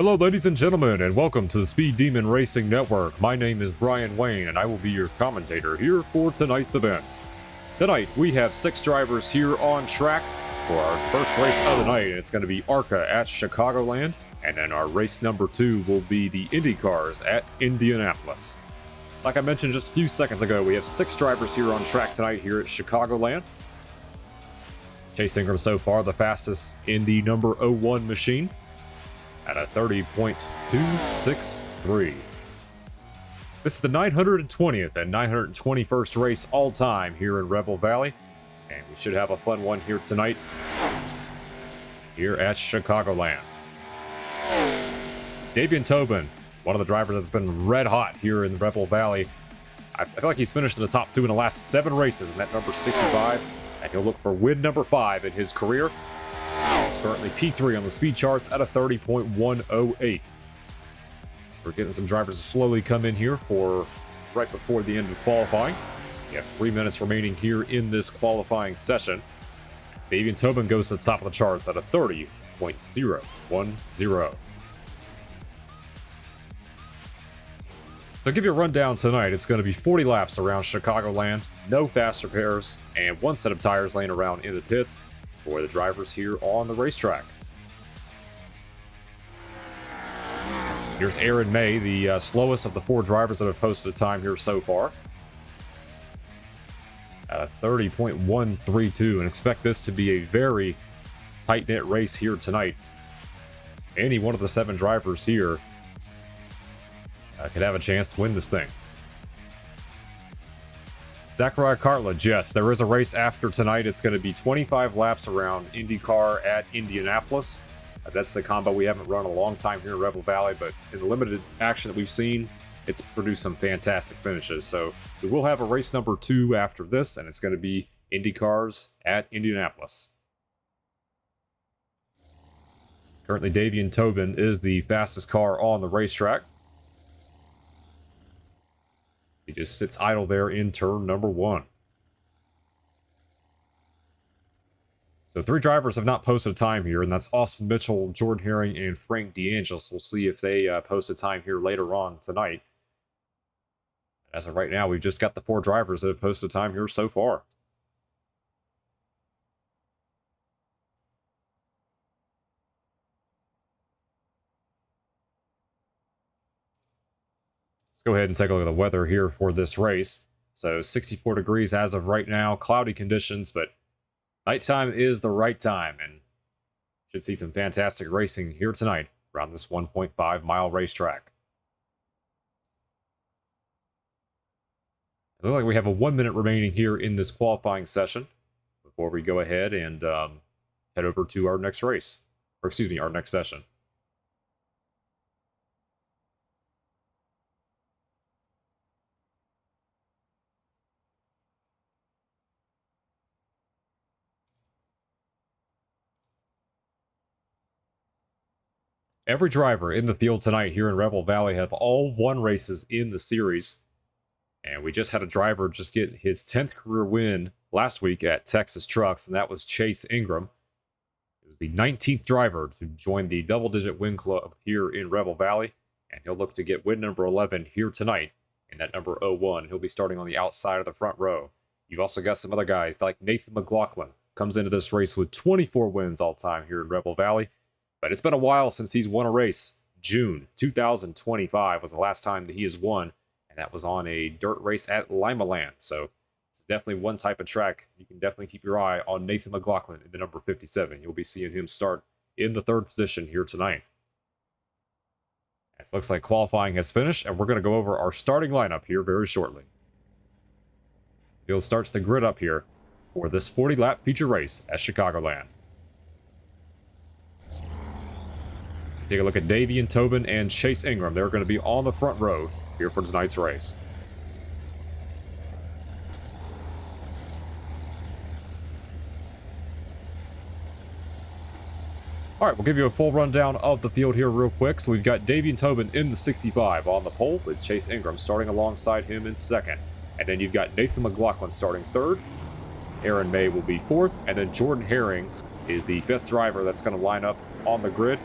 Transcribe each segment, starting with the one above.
Hello ladies and gentlemen, and welcome to the Speed Demon Racing Network. My name is Brian Wayne, and I will be your commentator here for tonight's events. Tonight, we have 6 drivers here on track for our first race of the night, and it's going to be ARCA at Chicagoland, and then our race number 2 will be the Indycars at Indianapolis. Like I mentioned just a few seconds ago, we have 6 drivers here on track tonight here at Chicagoland. Chase Ingram so far the fastest in the number 01 machine at a 30.263. This is the 920th and 921st race all time here in Rebel Valley, and we should have a fun one here tonight here at Chicagoland. Davian Tobin, one of the drivers that's been red hot here in the Rebel Valley. I feel like he's finished in the top 2 in the last 7 races, and that number 65, and he'll look for win number 5 in his career. It's currently P3 on the speed charts at a 30.108. We're getting some drivers to slowly come in here for right before the end of qualifying. We have 3 minutes remaining here in this qualifying session. Davian Tobin goes to the top of the charts at a 30.010. So to give you a rundown tonight, it's going to be 40 laps around Chicagoland, no fast repairs, and 1 set of tires laying around in the pits for the drivers here on the racetrack. Here's Aaron May, the slowest of the 4 drivers that have posted a time here so far, at a 30.132, and expect this to be a very tight-knit race here tonight. Any one of the 7 drivers here could have a chance to win this thing. Zachariah Cartledge, yes, there is a race after tonight. It's going to be 25 laps around Indycar at Indianapolis. That's the combo we haven't run in a long time here in Rebel Valley, but in the limited action that we've seen, it's produced some fantastic finishes. So we will have a race number 2 after this, and it's going to be Indycars at Indianapolis. Currently, Davian Tobin is the fastest car on the racetrack. He just sits idle there in turn number 1. So 3 drivers have not posted a time here, and that's Austin Mitchell, Jordan Herring, and Frank DeAngelis. We'll see if they post a time here later on tonight. As of right now, we've just got the 4 drivers that have posted a time here so far. Let's go ahead and take a look at the weather here for this race. So 64 degrees as of right now, cloudy conditions, but nighttime is the right time, and should see some fantastic racing here tonight around this 1.5 mile racetrack. It looks like we have a 1 minute remaining here in this qualifying session before we go ahead and head over to our next race, or excuse me, our next session. Every driver in the field tonight here in Rebel Valley have all won races in the series. And we just had a driver just get his 10th career win last week at Texas Trucks, and that was Chase Ingram. It was the 19th driver to join the double-digit win club here in Rebel Valley, and he'll look to get win number 11 here tonight in that number 01. He'll be starting on the outside of the front row. You've also got some other guys like Nathan McLaughlin, comes into this race with 24 wins all time here in Rebel Valley. But it's been a while since he's won a race. June 2025 was the last time that he has won, and that was on a dirt race at Limaland. So it's definitely one type of track. You can definitely keep your eye on Nathan McLaughlin in the number 57. You'll be seeing him start in the 3rd position here tonight. It looks like qualifying has finished, and we're going to go over our starting lineup here very shortly. The field starts to grid up here for this 40-lap feature race at Chicagoland. Take a look at Davian Tobin and Chase Ingram. They're going to be on the front row here for tonight's race. All right, we'll give you a full rundown of the field here real quick. So we've got Davian Tobin in the 65 on the pole, with Chase Ingram starting alongside him in 2nd. And then you've got Nathan McLaughlin starting 3rd. Aaron May will be 4th. And then Jordan Herring is the 5th driver that's going to line up on the grid.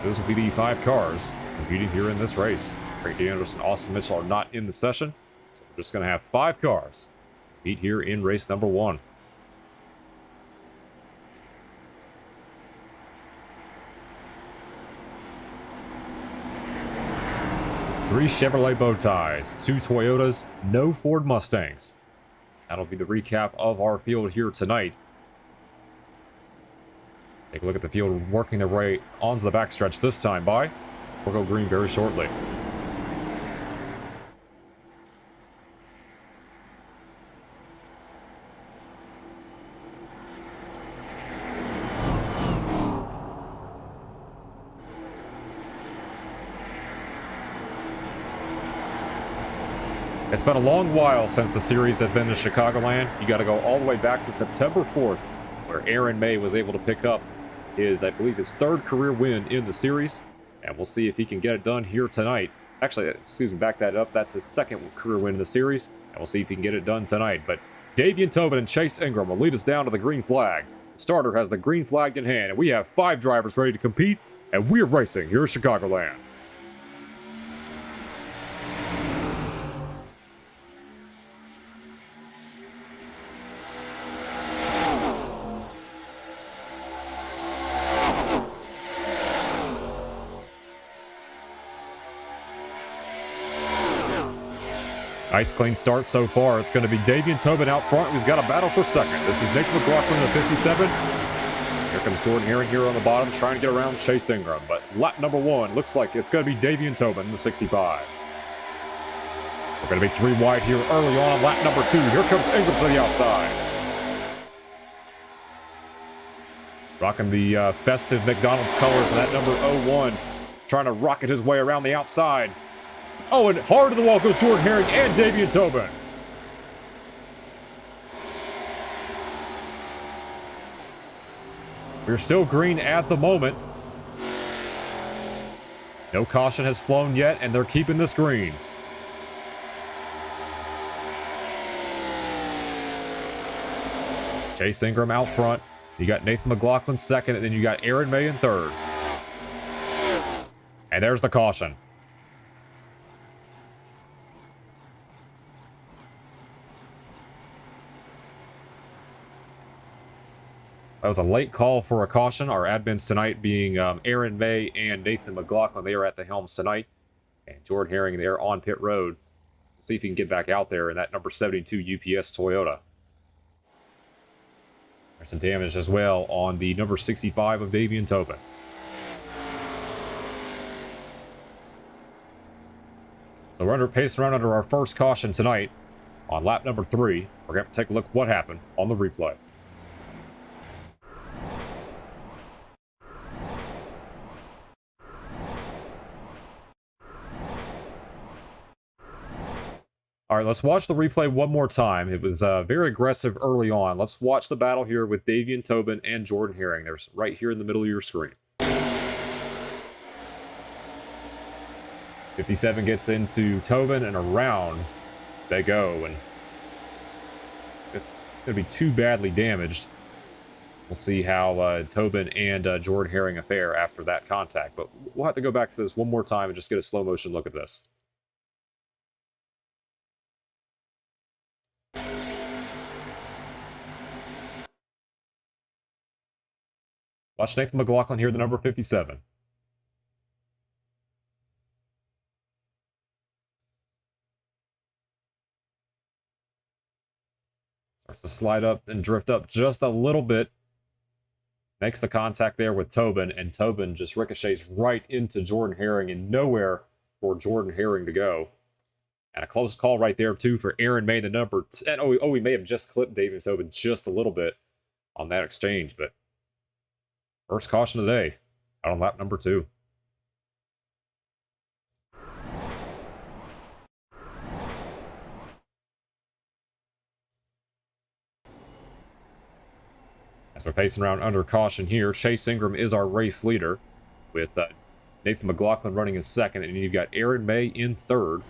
Those will be the 5 cars competing here in this race. Frankie Anderson and Austin Mitchell are not in the session, so we're just going to have 5 cars compete here in race number 1. Three Chevrolet bow ties, 2 Toyotas, no Ford Mustangs. That'll be the recap of our field here tonight. Take a look at the field working their way onto the backstretch this time by. We'll go green very shortly. It's been a long while since the series had been to Chicagoland. You got to go all the way back to September 4th, where Aaron May was able to pick up his, I believe, his 3rd career win in the series. And we'll see if he can get it done here tonight. Actually, excuse me, back that up. That's his 2nd career win in the series. And we'll see if he can get it done tonight. But Davian Tobin and Chase Ingram will lead us down to the green flag. The starter has the green flag in hand, and we have 5 drivers ready to compete, and we're racing here at Chicagoland. Nice clean start so far. It's going to be Davian Tobin out front, who's got a battle for 2nd. This is Nathan McLaughlin at 57. Here comes Jordan Herring here on the bottom, trying to get around Chase Ingram. But lap number 1 looks like it's going to be Davian Tobin, the 65. We're going to be 3 wide here early on lap number 2. Here comes Ingram to the outside. Rocking the festive McDonald's colors in that number 01. Trying to rocket his way around the outside. Oh, and hard to the wall goes Jordan Herring and Davian Tobin. We're still green at the moment. No caution has flown yet, and they're keeping this green. Chase Ingram out front. You got Nathan McLaughlin 2nd, and then you got Aaron May in 3rd. And there's the caution. That was a late call for a caution. Our admins tonight being Aaron May and Nathan McLaughlin. They are at the helms tonight. And Jordan Herring there on pit road. We'll see if he can get back out there in that number 72 UPS Toyota. There's some damage as well on the number 65 of Davian Tobin. So we're pacing around under our first caution tonight on lap number 3. We're going to take a look at what happened on the replay. All right, let's watch the replay one more time. It was very aggressive early on. Let's watch the battle here with Davian Tobin and Jordan Herring. They're right here in the middle of your screen. 57 gets into Tobin, and around they go. And it's going to be too badly damaged. We'll see how Tobin and Jordan Herring affair after that contact. But we'll have to go back to this one more time and just get a slow motion look at this. Watch Nathan McLaughlin here, the number 57. Starts to slide up and drift up just a little bit. Makes the contact there with Tobin, and Tobin just ricochets right into Jordan Herring, and nowhere for Jordan Herring to go. And a close call right there, too, for Aaron May, the number 10. Oh, we may have just clipped Davian Tobin just a little bit on that exchange, but first caution of the day, out on lap number 2. As we're pacing around under caution here, Chase Ingram is our race leader, with Nathan McLaughlin running in 2nd, and you've got Aaron May in 3rd.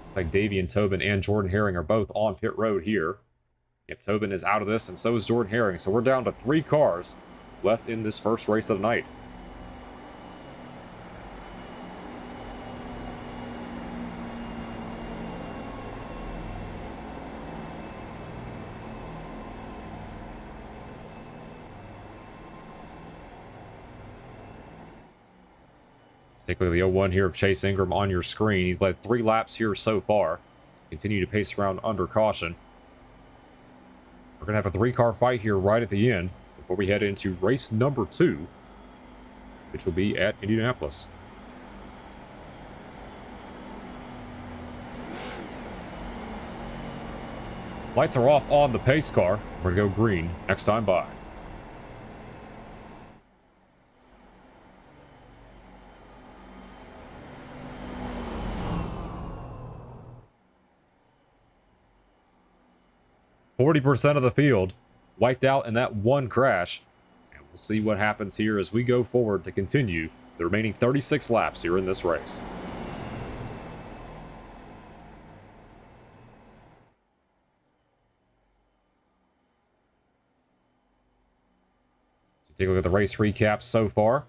Looks like Davian Tobin and Jordan Herring are both on pit road here. Yep, Tobin is out of this, and so is Jordan Herring. So we're down to 3 cars left in this first race of the night. Take a look at the 01 here of Chase Ingram on your screen. He's led 3 laps here so far. Continue to pace around under caution. We're going to have a 3-car fight here right at the end before we head into race number 2, which will be at Indianapolis. Lights are off on the pace car. We're going to go green next time by. %40 of the field wiped out in that one crash. And we'll see what happens here as we go forward to continue the remaining 36 laps here in this race. So take a look at the race recaps so far.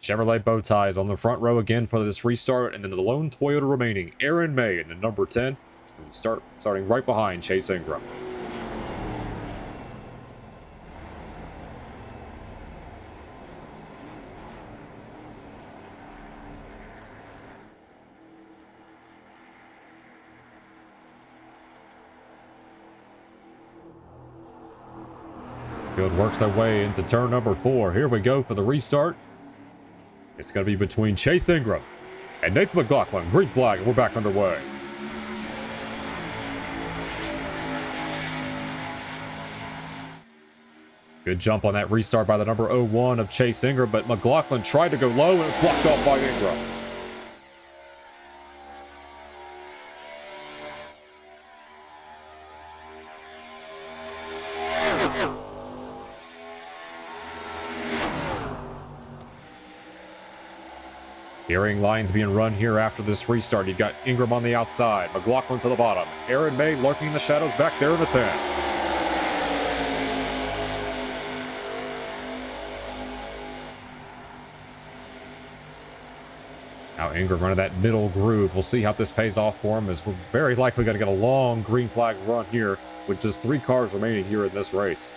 Chevrolet bow ties on the front row again for this restart, and then the lone Toyota remaining, Aaron May in the number 10. It's going to be starting right behind Chase Ingram. Field works their way into turn number 4. Here we go for the restart. It's going to be between Chase Ingram and Nathan McLaughlin. Green flag, and we're back underway. Good jump on that restart by the number 01 of Chase Ingram, but McLaughlin tried to go low and it was blocked off by Ingram. Carrying lines being run here after this restart. You've got Ingram on the outside, McLaughlin to the bottom. Aaron May lurking in the shadows back there in the 10. Now Ingram running that middle groove. We'll see how this pays off for him, as we're very likely going to get a long green flag run here with just 3 cars remaining here in this race.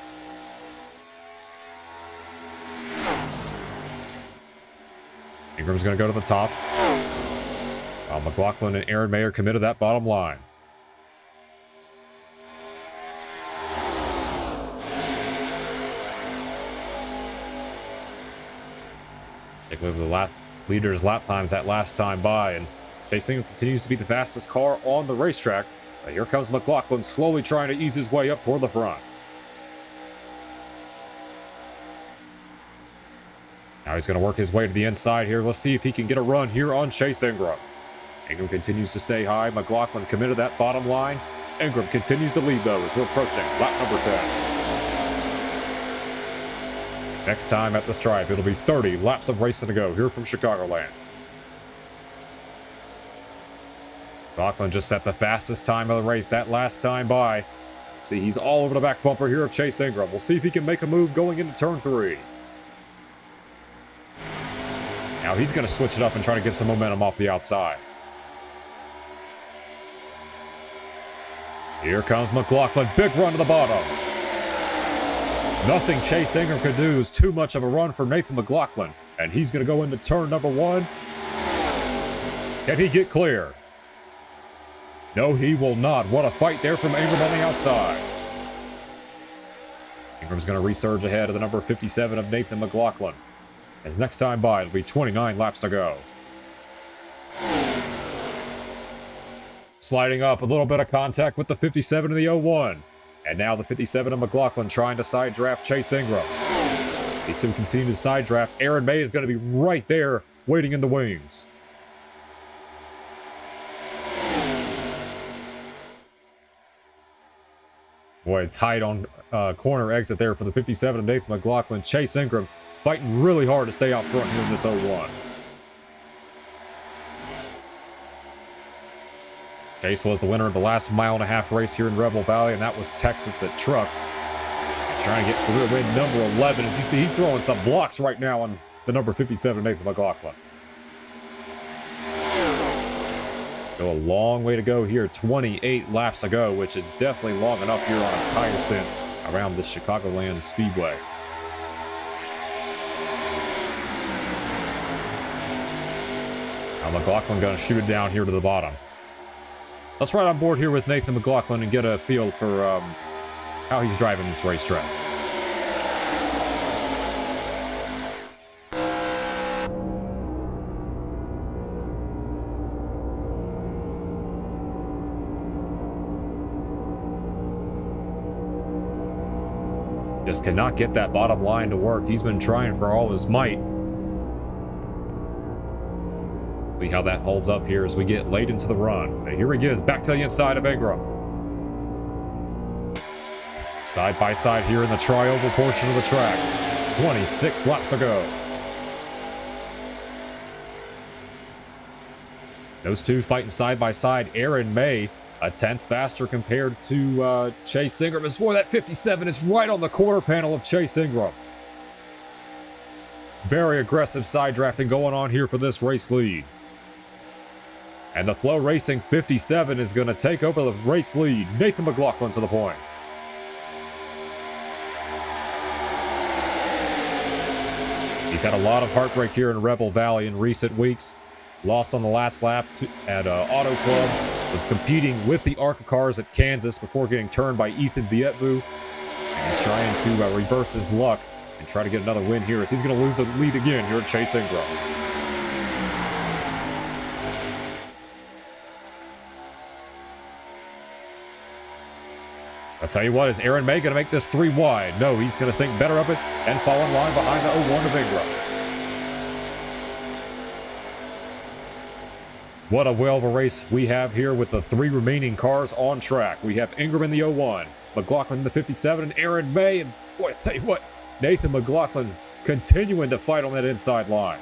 Ingram's going to go to the top. McLaughlin and Aaron May are committed to that bottom line. Take a look at the leader's lap times that last time by, and Chase Ingram continues to be the fastest car on the racetrack. But here comes McLaughlin slowly trying to ease his way up toward the front. Now he's going to work his way to the inside here. Let's see if he can get a run here on Chase Ingram. Ingram continues to stay high. McLaughlin committed that bottom line. Ingram continues to lead, though, as we're approaching lap number 10. Next time at the stripe, it'll be 30 laps of racing to go here from Chicagoland. McLaughlin just set the fastest time of the race that last time by. See, he's all over the back bumper here of Chase Ingram. We'll see if he can make a move going into turn 3. Now he's going to switch it up and try to get some momentum off the outside. Here comes McLaughlin. Big run to the bottom. Nothing Chase Ingram could do is too much of a run for Nathan McLaughlin. And he's going to go into turn number 1. Can he get clear? No, he will not. What a fight there from Ingram on the outside. Ingram's going to resurge ahead of the number 57 of Nathan McLaughlin. As next time by, it'll be 29 laps to go. Sliding up, a little bit of contact with the 57 of the 01. And now the 57 of McLaughlin trying to side draft Chase Ingram. These two continue to side draft. Aaron May is going to be right there, waiting in the wings. Boy, tight on corner exit there for the 57 of Nathan McLaughlin. Chase Ingram fighting really hard to stay out front here in this 01. Chase was the winner of the last mile-and-a-half race here in Rebel Valley, and that was Texas at Trucks. He's trying to get career win number 11. As you see, he's throwing some blocks right now on the number 57, Nathan McLaughlin. So a long way to go here, 28 laps to go, which is definitely long enough here on a tire stint around the Chicagoland Speedway. Now McLaughlin going to shoot it down here to the bottom. Let's ride on board here with Nathan McLaughlin and get a feel for how he's driving this racetrack. Just cannot get that bottom line to work. He's been trying for all his might. See how that holds up here as we get late into the run. And here he is, back to the inside of Ingram. Side by side here in the tri-oval portion of the track. 26 laps to go. Those two fighting side by side. Aaron May, a 10th faster compared to Chase Ingram. As for that 57 is right on the quarter panel of Chase Ingram. Very aggressive side drafting going on here for this race lead. And the Flow Racing 57 is going to take over the race lead. Nathan McLaughlin to the point. He's had a lot of heartbreak here in Rebel Valley in recent weeks. Lost on the last lap at Auto Club. Was competing with the ARCA cars at Kansas before getting turned by Ethan Vietvu. And he's trying to reverse his luck and try to get another win here as he's going to lose the lead again here at Chase Ingram. I'll tell you what, is Aaron May going to make this 3 wide? No, he's going to think better of it and fall in line behind the 01 of Ingram. What a whale of a race we have here with the 3 remaining cars on track. We have Ingram in the 01, McLaughlin in the 57, and Aaron May. And boy, I tell you what, Nathan McLaughlin continuing to fight on that inside line.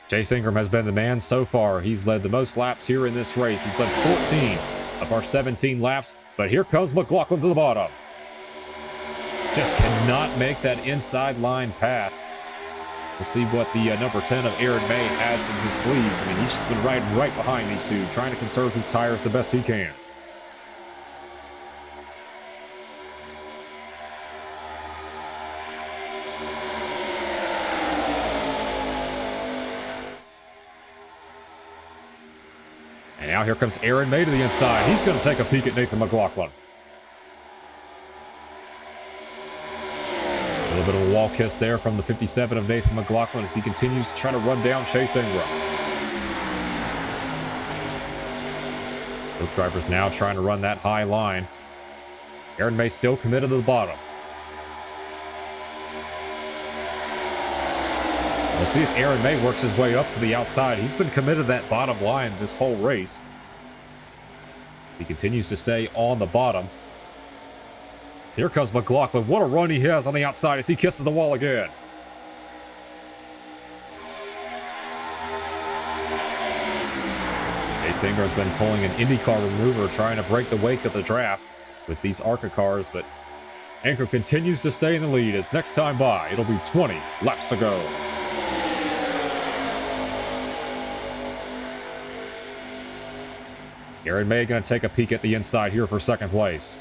Chase Ingram has been the man so far. He's led the most laps here in this race. He's led 14 of our 17 laps, but here comes McLaughlin to the bottom. Just cannot make that inside line pass. We'll see what the number 10 of Aaron May has in his sleeves. I mean, he's just been riding right behind these two, trying to conserve his tires the best he can. And now here comes Aaron May to the inside. He's going to take a peek at Nathan McLaughlin. A little bit of a wall kiss there from the 57 of Nathan McLaughlin as he continues to try to run down Chase Ingram. Both drivers now trying to run that high line. Aaron May still committed to the bottom. We'll see if Aaron May works his way up to the outside. He's been committed to that bottom line this whole race. He continues to stay on the bottom. So here comes McLaughlin. What a run he has on the outside as he kisses the wall again. Chase Ingram's been pulling an Indycar remover trying to break the wake of the draft with these ARCA cars, but Ingram continues to stay in the lead as next time by, it'll be 20 laps to go. Aaron May going to take a peek at the inside here for second place.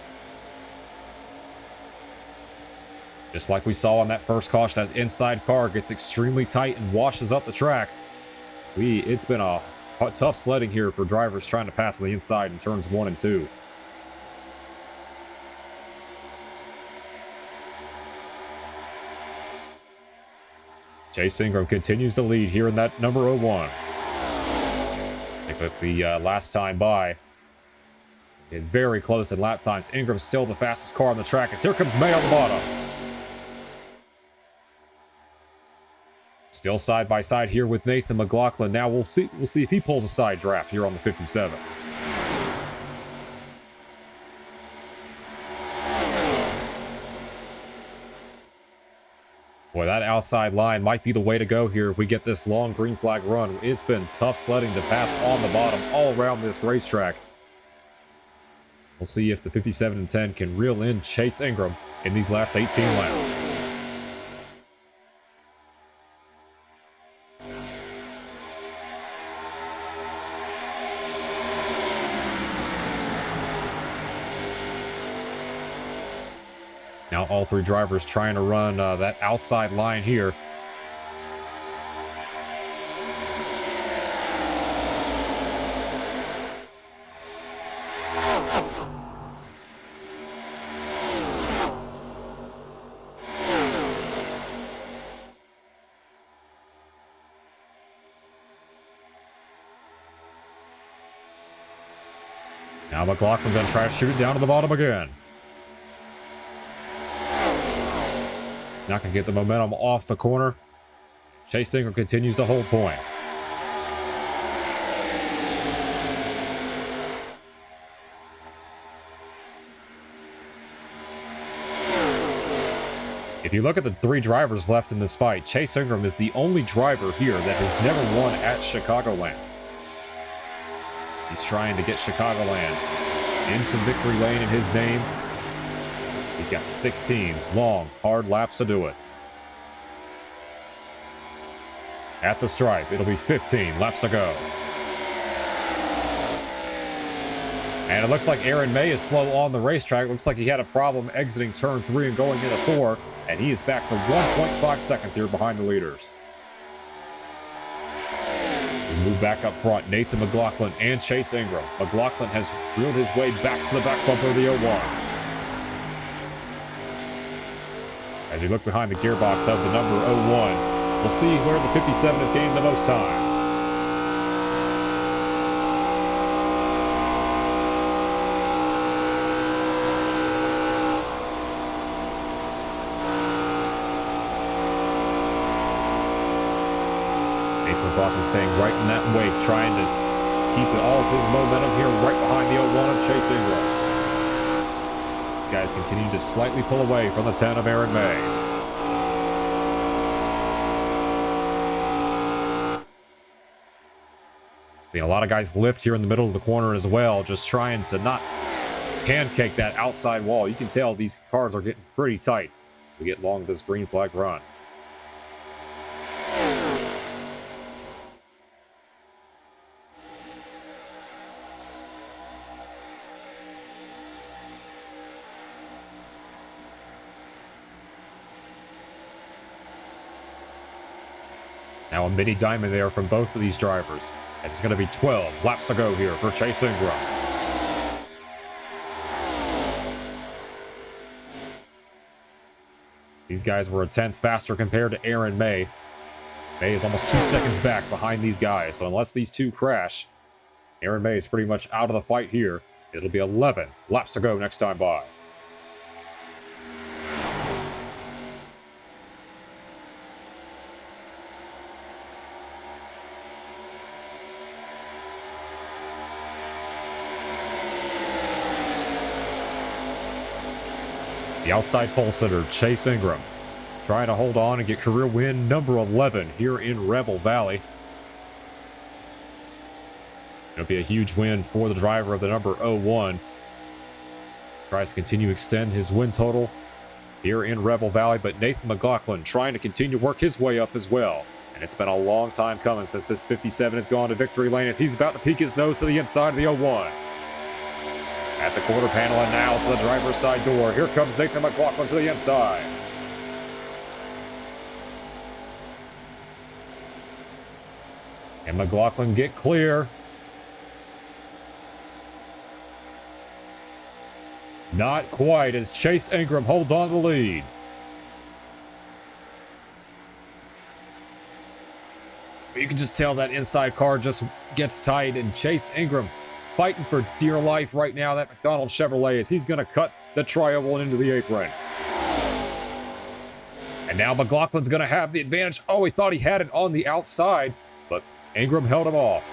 Just like we saw on that first caution, that inside car gets extremely tight and washes up the track. It's been a tough sledding here for drivers trying to pass on the inside in turns 1 and 2. Chase Ingram continues to lead here in that number 01. But the last time by, it very close in lap times. Ingram's still the fastest car on the track as here comes May on the bottom. Still side by side here with Nathan McLaughlin. Now we'll see if he pulls a side draft here on the 57. Boy, that outside line might be the way to go here if we get this long green flag run. It's been tough sledding to pass on the bottom all around this racetrack. We'll see if the 57 and 10 can reel in Chase Ingram in these last 18 laps. Now all three drivers trying to run that outside line here. Now McLaughlin's going to try to shoot it down to the bottom again. Not going to get the momentum off the corner. Chase Ingram continues to hold point. If you look at the three drivers left in this fight, Chase Ingram is the only driver here that has never won at Chicagoland. He's trying to get Chicagoland into victory lane in his name. He's got 16 long, hard laps to do it. At the stripe, it'll be 15 laps to go. And it looks like Aaron May is slow on the racetrack. Looks like he had a problem exiting turn 3 and going into 4. And he is back to 1.5 seconds here behind the leaders. We move back up front. Nathan McLaughlin and Chase Ingram. McLaughlin has reeled his way back to the back bumper of the 01. As you look behind the gearbox of the number 01, we'll see where the 57 has gained the most time. Nathan McLaughlin staying right in that wake, trying to keep all of his momentum here right behind the 01 of Chase Ingram. Guys continue to slightly pull away from the 10 of Aaron May. Seeing a lot of guys lift here in the middle of the corner as well, just trying to not pancake that outside wall. You can tell these cars are getting pretty tight as we get along this green flag run. Now a mini diamond there from both of these drivers. It's going to be 12 laps to go here for Chase Ingram. These guys were a tenth faster compared to Aaron May. May is almost 2 seconds back behind these guys. So unless these two crash, Aaron May is pretty much out of the fight here. It'll be 11 laps to go next time by. The outside pole sitter, Chase Ingram, trying to hold on and get career win number 11 here in Rebel Valley. It'll be a huge win for the driver of the number 01. Tries to continue to extend his win total here in Rebel Valley, but Nathan McLaughlin trying to continue to work his way up as well. And it's been a long time coming since this 57 has gone to victory lane as he's about to peek his nose to the inside of the 01. At the quarter panel and now to the driver's side door. Here comes Nathan McLaughlin to the inside. And McLaughlin get clear. Not quite as Chase Ingram holds on to the lead. You can just tell that inside car just gets tight, and Chase Ingram fighting for dear life right now. That McDonald Chevrolet, as he's going to cut the tri-oval into the apron. And now McLaughlin's going to have the advantage. Oh, he thought he had it on the outside, but Ingram held him off.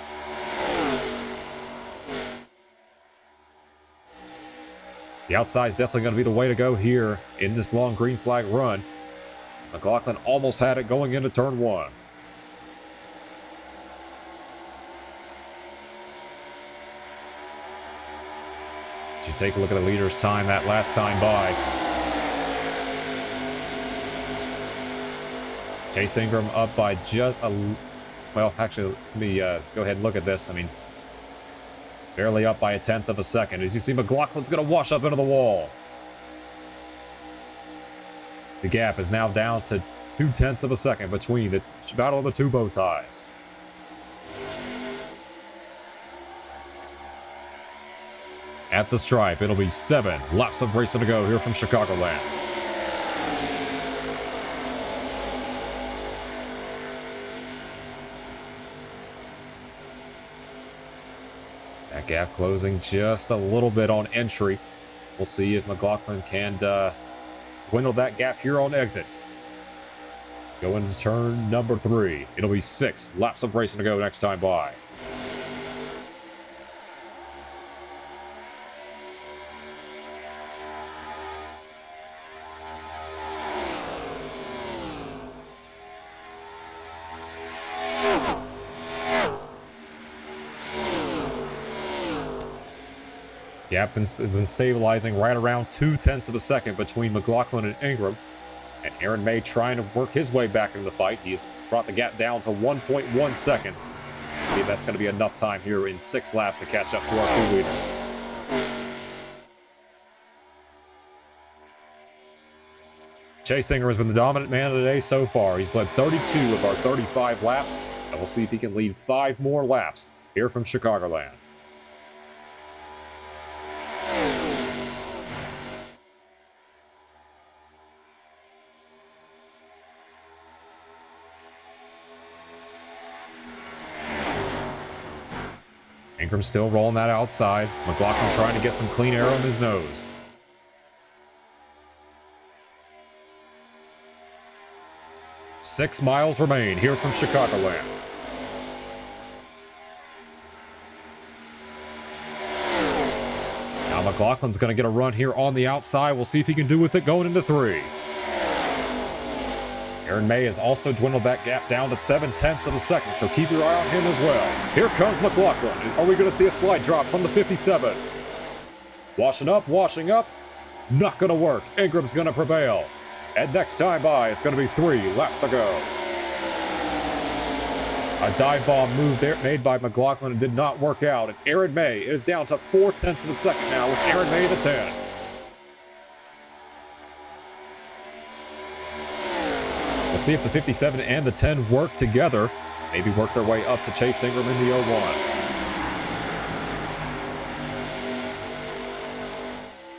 The outside is definitely going to be the way to go here in this long green flag run. McLaughlin almost had it going into turn one. You take a look at the leader's time that last time by. Chase Ingram up by just a... Well, actually, let me go ahead and look at this. I mean, barely up by 1/10 of a second. As you see, McLaughlin's going to wash up into the wall. The gap is now down to 0.2 of a second between the battle of the two bow ties. At the stripe, it'll be 7 laps of racing to go here from Chicagoland. That gap closing just a little bit on entry. We'll see if McLaughlin can dwindle that gap here on exit. Going to turn number 3. It'll be 6 laps of racing to go next time by. Gap has been stabilizing right around 0.2 of a second between McLaughlin and Ingram. And Aaron May trying to work his way back into the fight. He's brought the gap down to 1.1 seconds. See if that's going to be enough time here in 6 laps to catch up to our 2 leaders. Chase Ingram has been the dominant man of the day so far. He's led 32 of our 35 laps. And we'll see if he can lead 5 more laps here from Chicagoland. Ingram still rolling that outside. McLaughlin trying to get some clean air on his nose. Six miles remain here from Chicagoland. Now McLaughlin's going to get a run here on the outside. We'll see if he can do with it going into 3. Aaron May has also dwindled that gap down to 0.7 of a second, so keep your eye on him as well. Here comes McLaughlin. Are we going to see a slight drop from the 57? Washing up. Not going to work. Ingram's going to prevail. And next time by, it's going to be 3 laps to go. A dive bomb move there made by McLaughlin did not work out, and Aaron May is down to 0.4 of a second now with Aaron May the 10. We'll see if the 57 and the 10 work together. Maybe work their way up to Chase Ingram in the 01.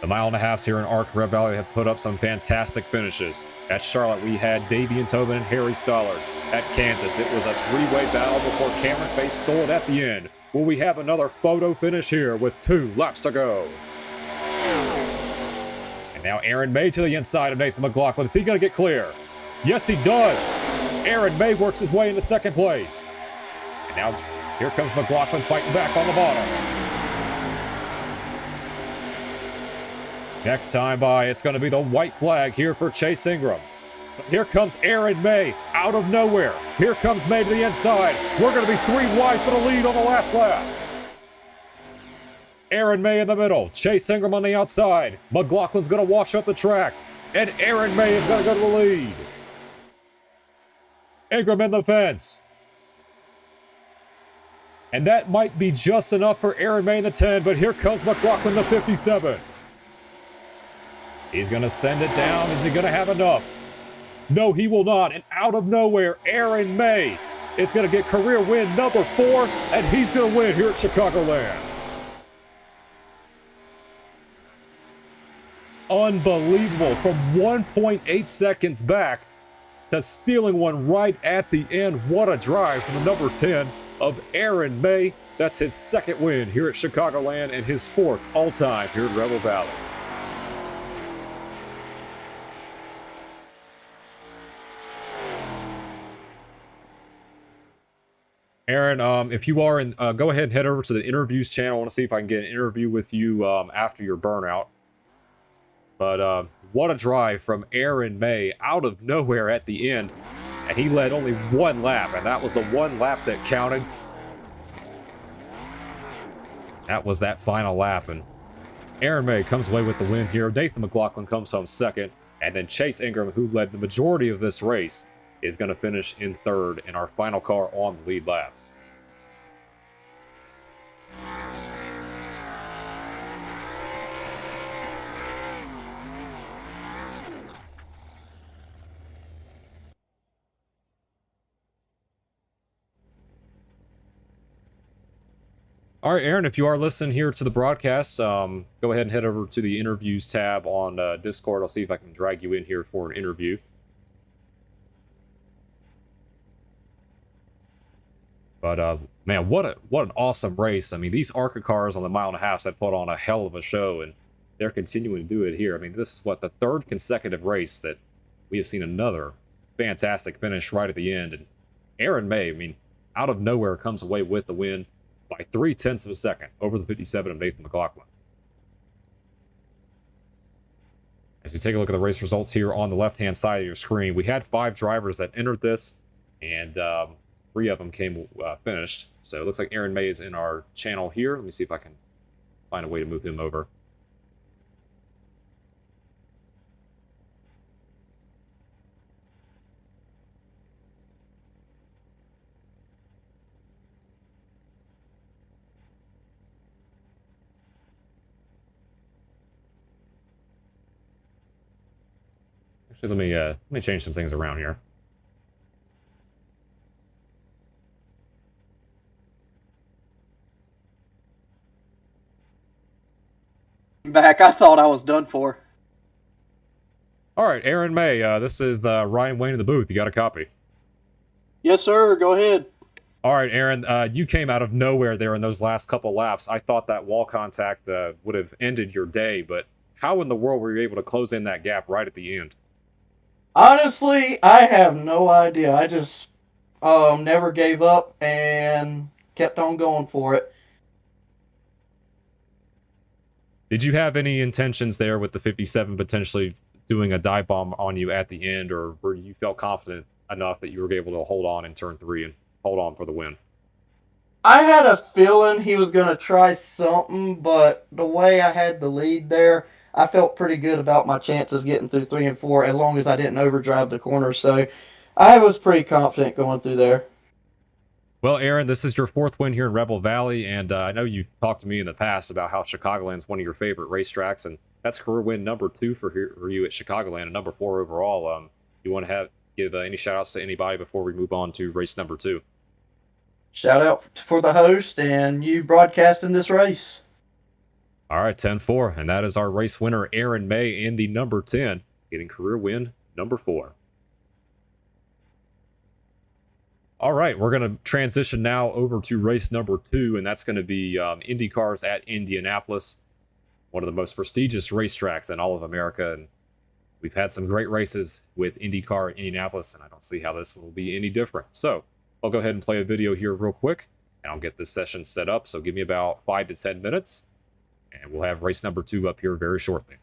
The 1.5 miles here in ARCA Valley have put up some fantastic finishes. At Charlotte, we had Davian Tobin and Harry Stollard. At Kansas, it was a 3-way battle before Cameron Face stole it at the end. Will we have another photo finish here with 2 laps to go? And now Aaron May to the inside of Nathan McLaughlin. Is he going to get clear? Yes, he does. Aaron May works his way into 2nd place. And now here comes McLaughlin fighting back on the bottom. Next time by, it's going to be the white flag here for Chase Ingram. But here comes Aaron May out of nowhere. Here comes May to the inside. We're going to be 3 wide for the lead on the last lap. Aaron May in the middle. Chase Ingram on the outside. McLaughlin's going to wash up the track. And Aaron May is going to go to the lead. Ingram in the fence. And that might be just enough for Aaron May in the 10, but here comes McLaughlin the 57. He's going to send it down. Is he going to have enough? No, he will not. And out of nowhere, Aaron May is going to get career win number 4, and he's going to win here at Chicagoland. Unbelievable. From 1.8 seconds back to stealing one right at the end. What a drive from the number 10 of Aaron May. That's his 2nd win here at Chicagoland and his 4th all-time here at Rebel Valley. Aaron, if you are in, go ahead and head over to the interviews channel. I want to see if I can get an interview with you after your burnout. But what a drive from Aaron May out of nowhere at the end. And he led only one lap, and that was the one lap that counted. That was that final lap, and Aaron May comes away with the win here. Nathan McLaughlin comes home second, and then Chase Ingram, who led the majority of this race, is going to finish in third in our final car on the lead lap. All right, Aaron, if you are listening here to the broadcast, go ahead and head over to the interviews tab on Discord. I'll see if I can drag you in here for an interview. But man, what an awesome race. I mean, these ARCA cars on the 1.5 miles have put on a hell of a show, and they're continuing to do it here. I mean, this is what, the third consecutive race that we have seen another fantastic finish right at the end. And Aaron May, I mean, out of nowhere comes away with the win by 0.3 of a second over the 57 of Nathan McLaughlin. As we take a look at the race results here on the left-hand side of your screen, we had 5 drivers that entered this, and 3 of them came finished. So it looks like Aaron May is in our channel here. Let me see if I can find a way to move him over. Actually, let me change some things around here. Back, I thought I was done for. All right, Aaron May, this is Ryan Wayne in the booth. You got a copy? Yes, sir. Go ahead. All right, Aaron, you came out of nowhere there in those last couple laps. I thought that wall contact would have ended your day, but how in the world were you able to close in that gap right at the end? Honestly, I have no idea. I just never gave up and kept on going for it. Did you have any intentions there with the 57 potentially doing a dive bomb on you at the end, or were you felt confident enough that you were able to hold on in turn 3 and hold on for the win? I had a feeling he was going to try something, but the way I had the lead there, I felt pretty good about my chances getting through 3 and 4 as long as I didn't overdrive the corner. So I was pretty confident going through there. Well, Aaron, this is your 4th win here in Rebel Valley, and I know you've talked to me in the past about how Chicagoland is one of your favorite racetracks, and that's career win number 2 for you at Chicagoland, and number 4 overall. You want to give any shout-outs to anybody before we move on to race number 2? Shout out for the host and you broadcasting this race. All right, 10-4, and that is our race winner, Aaron May, in the number 10, getting career win number 4. All right, we're going to transition now over to race number 2, and that's going to be IndyCars at Indianapolis, one of the most prestigious racetracks in all of America. And we've had some great races with IndyCar Indianapolis, and I don't see how this will be any different. So I'll go ahead and play a video here real quick, and I'll get this session set up. So give me about 5 to 10 minutes, and we'll have race number 2 up here very shortly.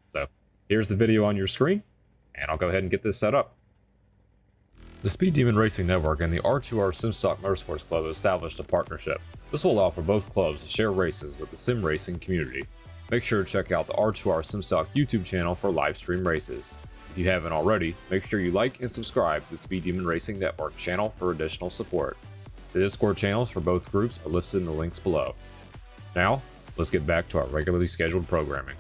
So here's the video on your screen, and I'll go ahead and get this set up. The Speed Demon Racing Network and the R2R SimStock Motorsports Club have established a partnership. This will allow for both clubs to share races with the sim racing community. Make sure to check out the R2R SimStock YouTube channel for live stream races. If you haven't already, make sure you like and subscribe to the Speed Demon Racing Network channel for additional support. The Discord channels for both groups are listed in the links below. Now, let's get back to our regularly scheduled programming.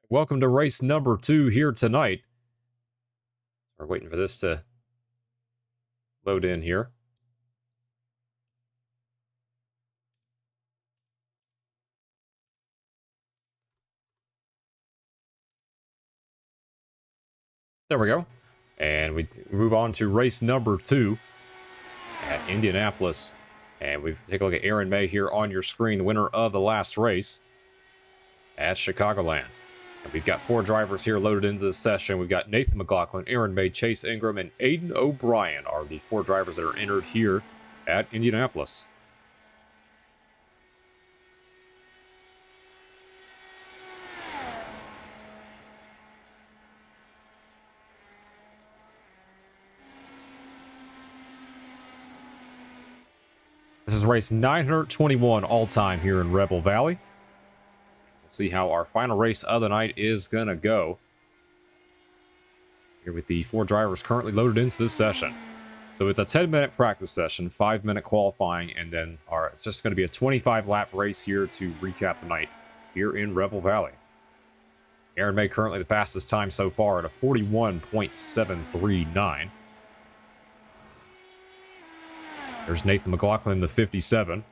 Welcome to race number 2 here tonight. We're waiting for this to load in here. There we go. And we move on to race number 2 at Indianapolis. And we take a look at Aaron May here on your screen, the winner of the last race at Chicagoland. And we've got 4 drivers here loaded into the session. We've got Nathan McLaughlin, Aaron May, Chase Ingram, and Aiden O'Brien are the 4 drivers that are entered here at Indianapolis. This is race 921 all-time here in Rebel Valley. We'll see how our final race of the night is going to go. Here with the 4 drivers currently loaded into this session. So it's a 10-minute practice session, 5-minute qualifying, and then it's just going to be a 25-lap race here to recap the night here in Rebel Valley. Aaron May currently the fastest time so far at a 41.739. There's Nathan McLaughlin, the 57.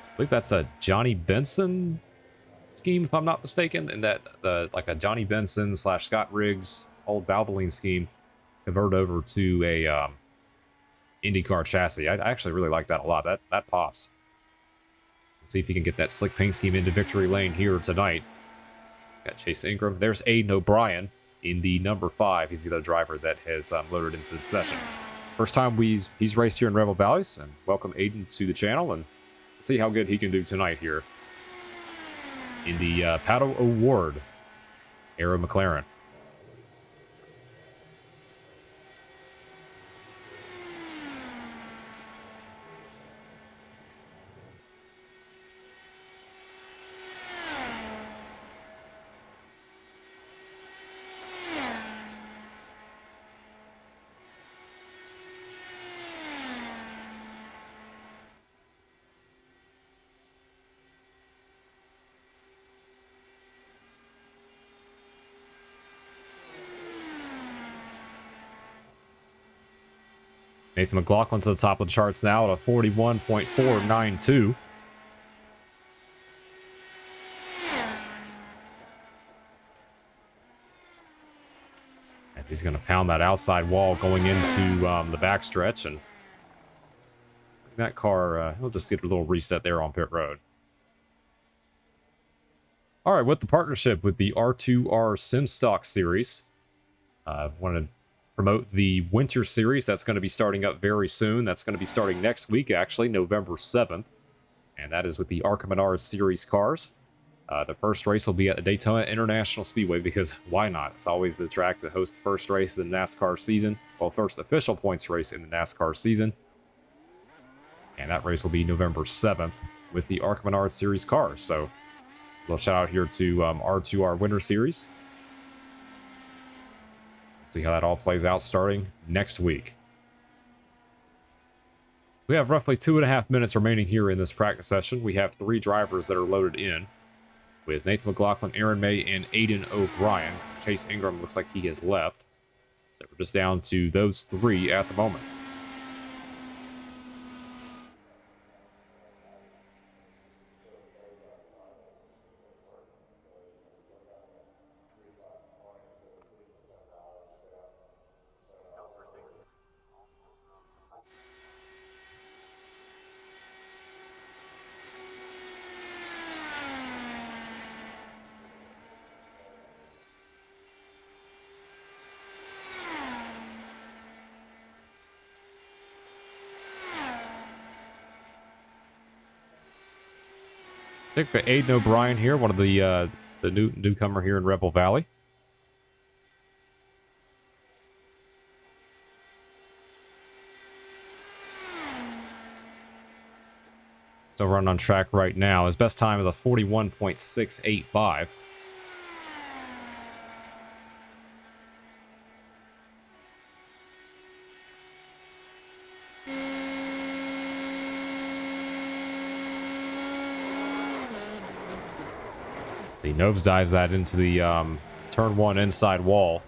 I believe that's a Johnny Benson scheme, if I'm not mistaken, and that like a Johnny Benson / Scott Riggs old Valvoline scheme converted over to a IndyCar chassis. I actually really like that a lot. That pops. Let's see if he can get that slick paint scheme into victory lane here tonight. He's got Chase Ingram. There's Aiden O'Brien in the number 5. He's the other driver that has loaded into this session. First time he's raced here in Rebel Valleys, and welcome Aiden to the channel, and see how good he can do tonight here in the Pato Award era McLaren. Nathan McLaughlin to the top of the charts now at a 41.492. As he's going to pound that outside wall going into the backstretch, and that car, he'll just get a little reset there on pit road. All right, with the partnership with the R2R SimStock series, I want to promote the Winter Series. That's going to be starting up very soon. That's going to be starting next week, actually, November 7th. And that is with the ARCA Series cars. The first race will be at the Daytona International Speedway, because why not? It's always the track that hosts the first race of the NASCAR season. Well, first official points race in the NASCAR season. And that race will be November 7th with the ARCA Series cars. So, a little shout out here to R2R Winter Series. See how that all plays out starting next week. We have roughly 2.5 minutes remaining here in this practice session. We have 3 drivers that are loaded in, with Nathan McLaughlin, Aaron May, and Aiden O'Brien. Chase Ingram looks like he has left. So we're just down to those 3 at the moment. I think Aiden O'Brien here, one of the newcomer here in Rebel Valley. Still running on track right now. His best time is a 41.685. He nosedives that into the turn one inside wall.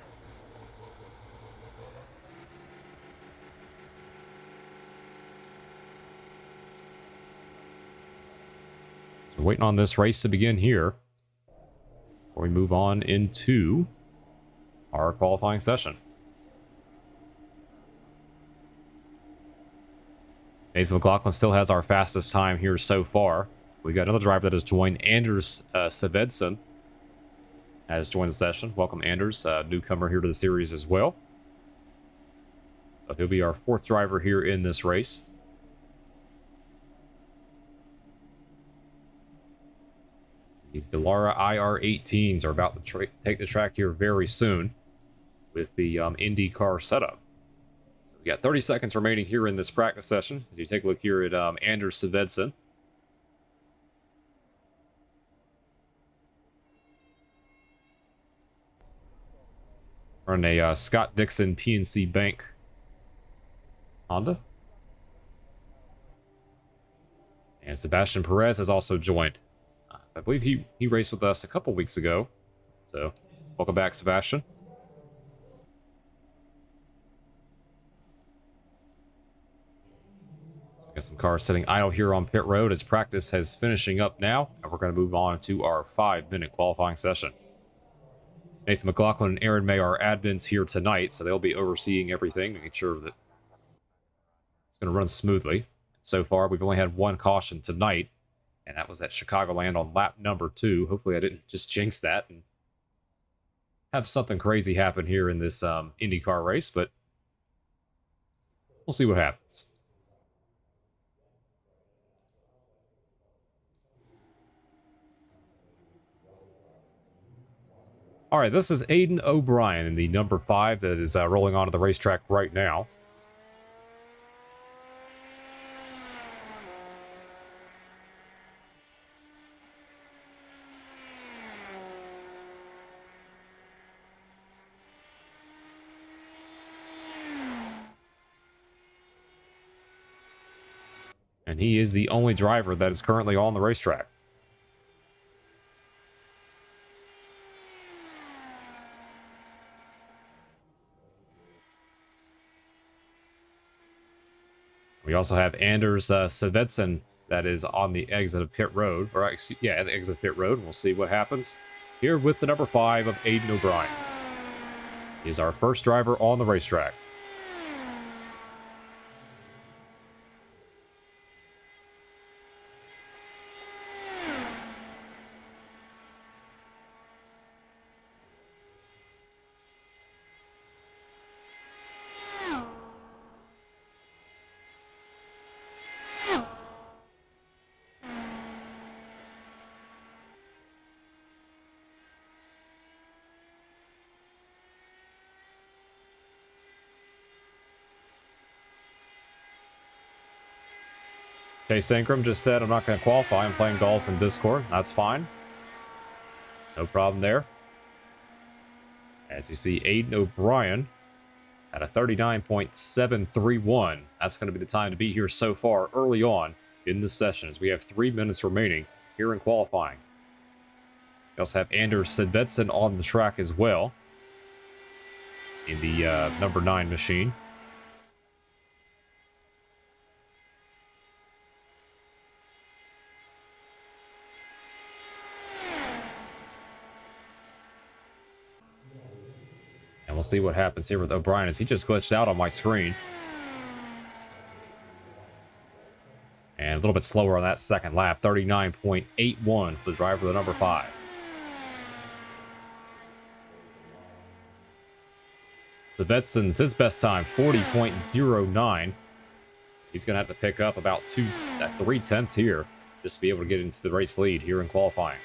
So waiting on this race to begin here before we move on into our qualifying session. Nathan McLaughlin still has our fastest time here so far. We got another driver that has joined. Anders Svedson has joined the session. Welcome, Anders, newcomer here to the series as well. So he'll be our fourth driver here in this race. These Delara IR18s are about to take the track here very soon with the IndyCar setup. So we got 30 seconds remaining here in this practice session. As you take a look here at Anders Svedson. Running a Scott Dixon PNC Bank Honda. And Sebastian Perez has also joined. I believe he raced with us a couple weeks ago. So, welcome back, Sebastian. So we got some cars sitting idle here on pit road as practice has finishing up now. And we're going to move on to our 5-minute qualifying session. Nathan McLaughlin and Aaron May are admins here tonight, so they'll be overseeing everything, making sure that it's going to run smoothly. So far, we've only had one caution tonight, and that was at Chicagoland on lap number 2. Hopefully I didn't just jinx that and have something crazy happen here in this IndyCar race, but we'll see what happens. All right, this is Aiden O'Brien in the number 5 that is rolling onto the racetrack right now. And he is the only driver that is currently on the racetrack. We also have Anders Svedson that is on the exit of pit road, or yeah, the exit of pit road. We'll see what happens here with the number 5 of Aiden O'Brien. He's our first driver on the racetrack. Chase Ingram just said, I'm not going to qualify. I'm playing golf in Discord. That's fine. No problem there. As you see, Aiden O'Brien at a 39.731. That's going to be the time to be here so far early on in the session as we have 3 minutes remaining here in qualifying. We also have Anders Svedson on the track as well in the number 9 machine. And we'll see what happens here with O'Brien as he just glitched out on my screen. And a little bit slower on that second lap, 39.81 for the driver of the number 5. Svetson's his best time, 40.09. He's going to have to pick up about 3/10 here just to be able to get into the race lead here in qualifying.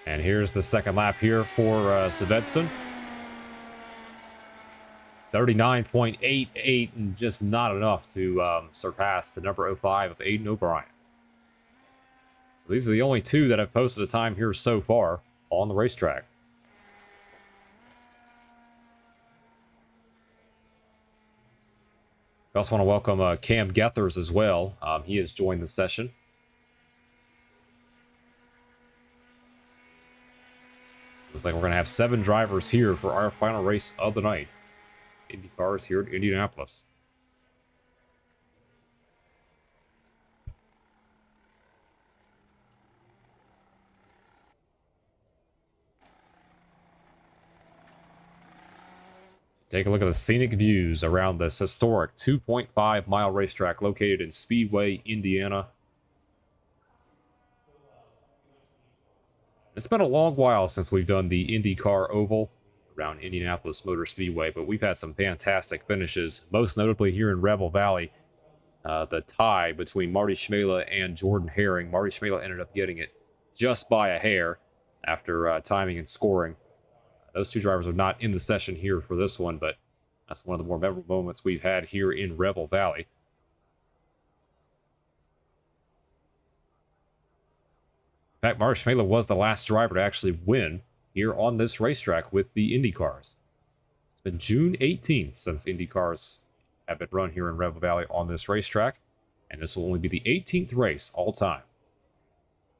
And here's the second lap here for Svedson. 39.88, and just not enough to surpass the number 05 of Aiden O'Brien. So these are the only two that have posted a time here so far on the racetrack. We also want to welcome Cam Gethers as well. He has joined the session. Looks like we're going to have 7 drivers here for our final race of the night. IndyCars here at Indianapolis. Take a look at the scenic views around this historic 2.5-mile racetrack located in Speedway, Indiana. It's been a long while since we've done the IndyCar Oval around Indianapolis Motor Speedway, but we've had some fantastic finishes, most notably here in Rebel Valley. The tie between Marty Schmela and Jordan Herring. Marty Schmela ended up getting it just by a hair after timing and scoring. Those two drivers are not in the session here for this one, but that's one of the more memorable moments we've had here in Rebel Valley. In fact, Marty Schmela was the last driver to actually win here on this racetrack with the IndyCars. It's been June 18th since IndyCars have been run here in Rebel Valley on this racetrack, and this will only be the 18th race all time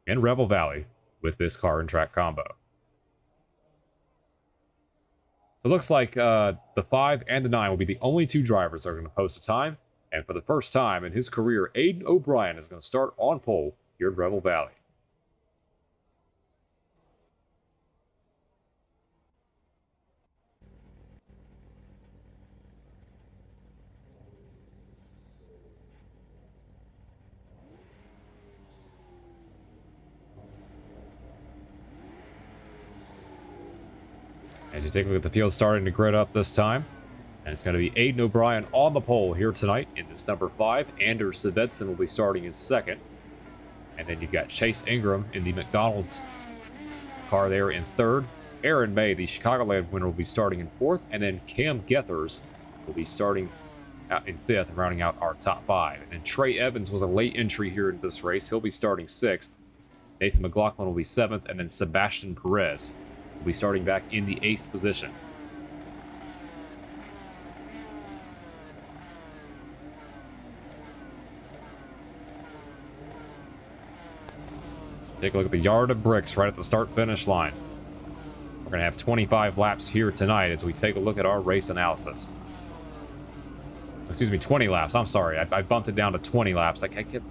in Rebel Valley with this car and track combo. So it looks like the 5 and the 9 will be the only two drivers that are going to post a time, and for the first time in his career, Aiden O'Brien is going to start on pole here in Rebel Valley. As you take a look at the field starting to grid up this time, and it's going to be Aiden O'Brien on the pole here tonight in this number 5. Anders Svedson will be starting in second. And then you've got Chase Ingram in the McDonald's car there in third. Aaron May, the Chicagoland winner, will be starting in fourth. And then Cam Gethers will be starting out in fifth and rounding out our top 5. And then Trey Evans was a late entry here in this race. He'll be starting sixth. Nathan McLaughlin will be seventh. And then Sebastian Perez will be starting back in the 8th position. Take a look at the yard of bricks right at the start-finish line. We're going to have 25 laps here tonight as we take a look at our race analysis. Excuse me, 20 laps. I'm sorry. I bumped it down to 20 laps. I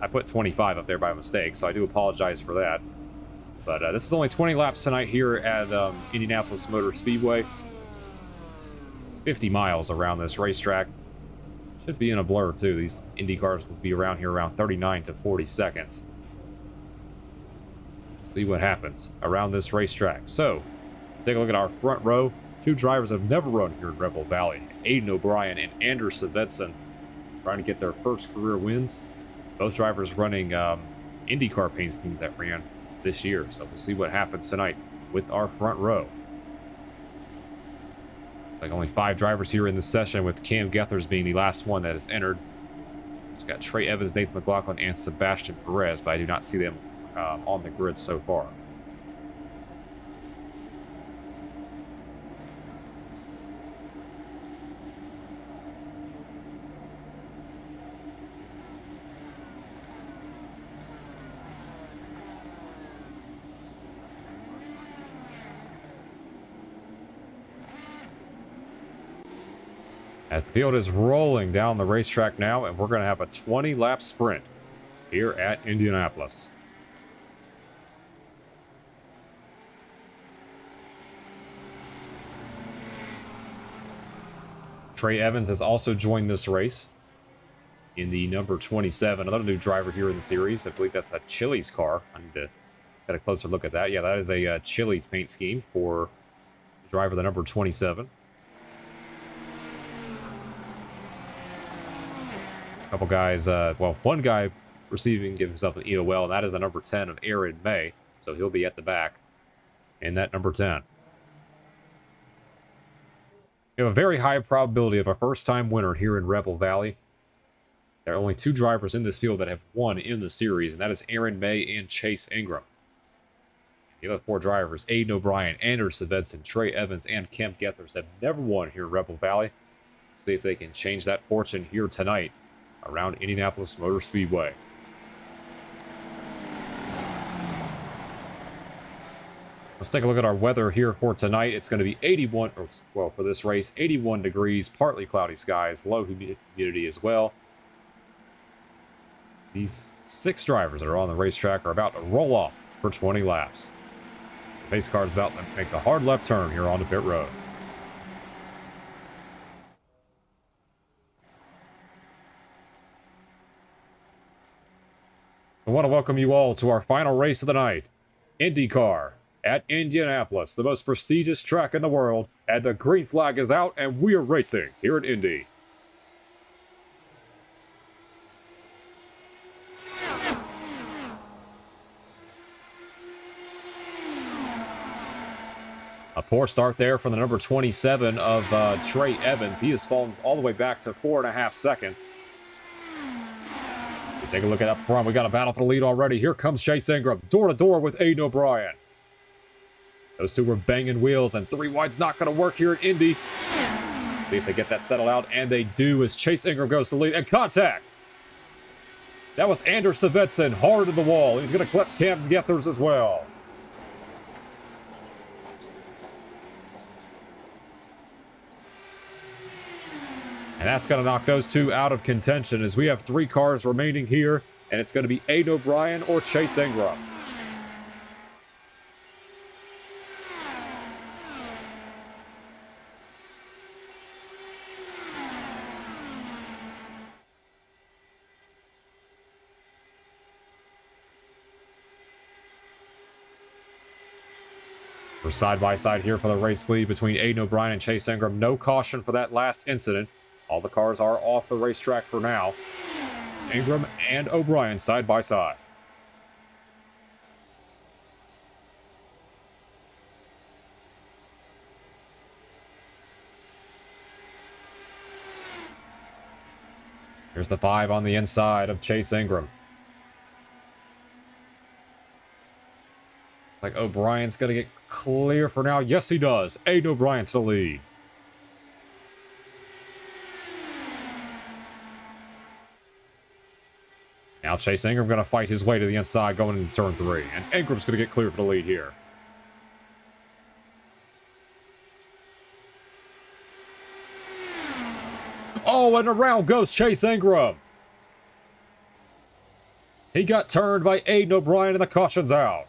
put 25 up there by mistake, so I do apologize for that. But this is only 20 laps tonight here at Indianapolis Motor Speedway. 50 miles around this racetrack. Should be in a blur, too. These Indy cars will be around here around 39 to 40 seconds. See what happens around this racetrack. So, take a look at our front row. Two drivers have never run here in Rebel Valley. Aiden O'Brien and Anders Svedson trying to get their first career wins. Both drivers running IndyCar paint schemes that ran this year. So we'll see what happens tonight with our front row. It's like only 5 drivers here in this session, with Cam Gethers being the last one that has entered. It's got Trey Evans, Nathan McLaughlin, and Sebastian Perez, but I do not see them on the grid so far. As the field is rolling down the racetrack now, and we're going to have a 20-lap sprint here at Indianapolis. Trey Evans has also joined this race in the number 27, another new driver here in the series. I believe that's a Chili's car. I need to get a closer look at that. Yeah, that is a Chili's paint scheme for the driver, the number 27. A couple guys, well, one guy giving himself an EOL, and that is the number 10 of Aaron May. So he'll be at the back in that number 10. We have a very high probability of a first-time winner here in Rebel Valley. There are only 2 drivers in this field that have won in the series, and that is Aaron May and Chase Ingram. The other 4 drivers, Aiden O'Brien, Anders Svensson, Trey Evans, and Kemp Gethers, have never won here in Rebel Valley. See if they can change that fortune here tonight around Indianapolis Motor Speedway. Let's take a look at our weather here for tonight. It's going to be 81, well, for this race, 81 degrees, partly cloudy skies, low humidity as well. These 6 drivers that are on the racetrack are about to roll off for 20 laps. The pace car is about to make the hard left turn here onto pit road. I want to welcome you all to our final race of the night, Indycar at Indianapolis, the most prestigious track in the world, and the green flag is out and we are racing here at Indy. A poor start there from the number 27 of Trey Evans. He has fallen all the way back to 4.5 seconds. Take a look at up front. We got a battle for the lead already. Here comes Chase Ingram, door to door with Aiden O'Brien. Those 2 were banging wheels, and 3 wide's not going to work here at Indy. See if they get that settled out, and they do as Chase Ingram goes to the lead. And contact! That was Anders Svensson, hard to the wall. He's going to clip Cam Gethers as well. And that's going to knock those 2 out of contention as we have 3 cars remaining here, and it's going to be Aiden O'Brien or Chase Ingram. We're side by side here for the race lead between Aiden O'Brien and Chase Ingram. No caution for that last incident. All the cars are off the racetrack for now. Ingram and O'Brien side by side. Here's the 5 on the inside of Chase Ingram. It's like O'Brien's going to get clear for now. Yes, he does. Aiden O'Brien to the lead. Now Chase Ingram going to fight his way to the inside going into turn 3. And Ingram's going to get clear for the lead here. Oh, and around goes Chase Ingram. He got turned by Aiden O'Brien and the caution's out.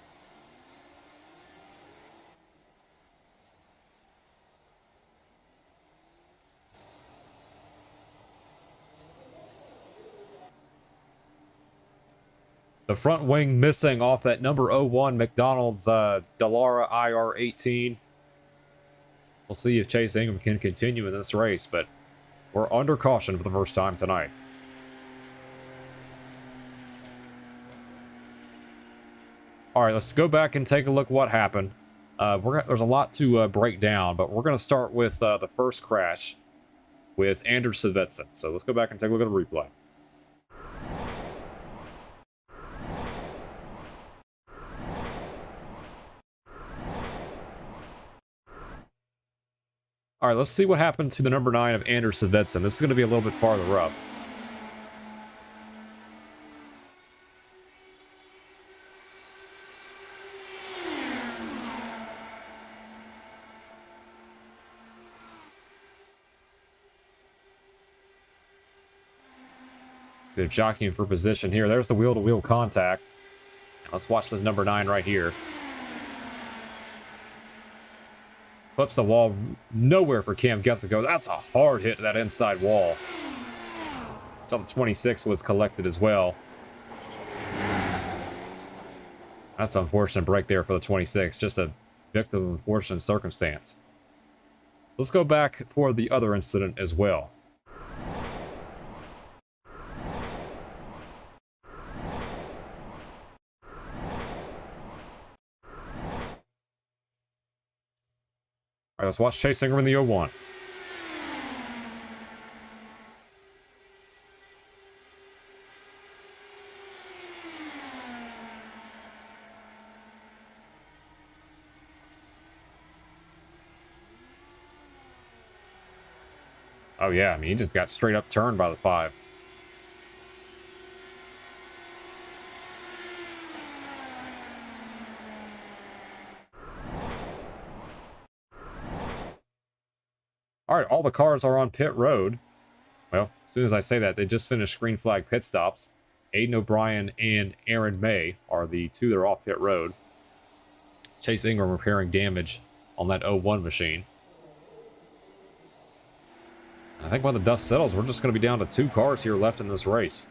The front wing missing off that number 01 McDonald's Dallara IR18. We'll see if Chase Ingram can continue in this race, but we're under caution for the first time tonight. All right, let's go back and take a look what happened. There's a lot to break down, but we're going to start with the first crash with Anders Svensson. So let's go back and take a look at the replay. All right, let's see what happened to the number 9 of Anders Svensson. This is going to be a little bit farther up. They're jockeying for position here. There's the wheel-to-wheel contact. Now let's watch this number 9 right here. Clips the wall, nowhere for Cam Gethers to go. That's a hard hit to that inside wall. So the 26 was collected as well. That's an unfortunate break there for the 26. Just a victim of unfortunate circumstance. Let's go back for the other incident as well. All right, let's watch Chase Ingram in the 01. Oh, yeah. I mean, he just got straight up turned by the 5. All right, all the cars are on pit road. Well, as soon as I say that, they just finished green flag pit stops. Aiden O'Brien and Aaron May are the 2 that are off pit road. Chase Ingram repairing damage on that 01 machine. And I think when the dust settles, we're just going to be down to 2 cars here left in this race.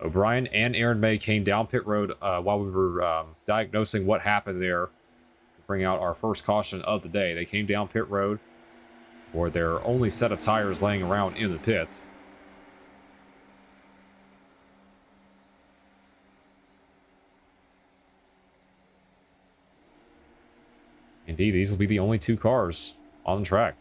O'Brien and Aaron May came down pit road while we were diagnosing what happened there. Bring out our first caution of the day. They came down pit road for their only set of tires laying around in the pits. Indeed, these will be the only 2 cars on the track.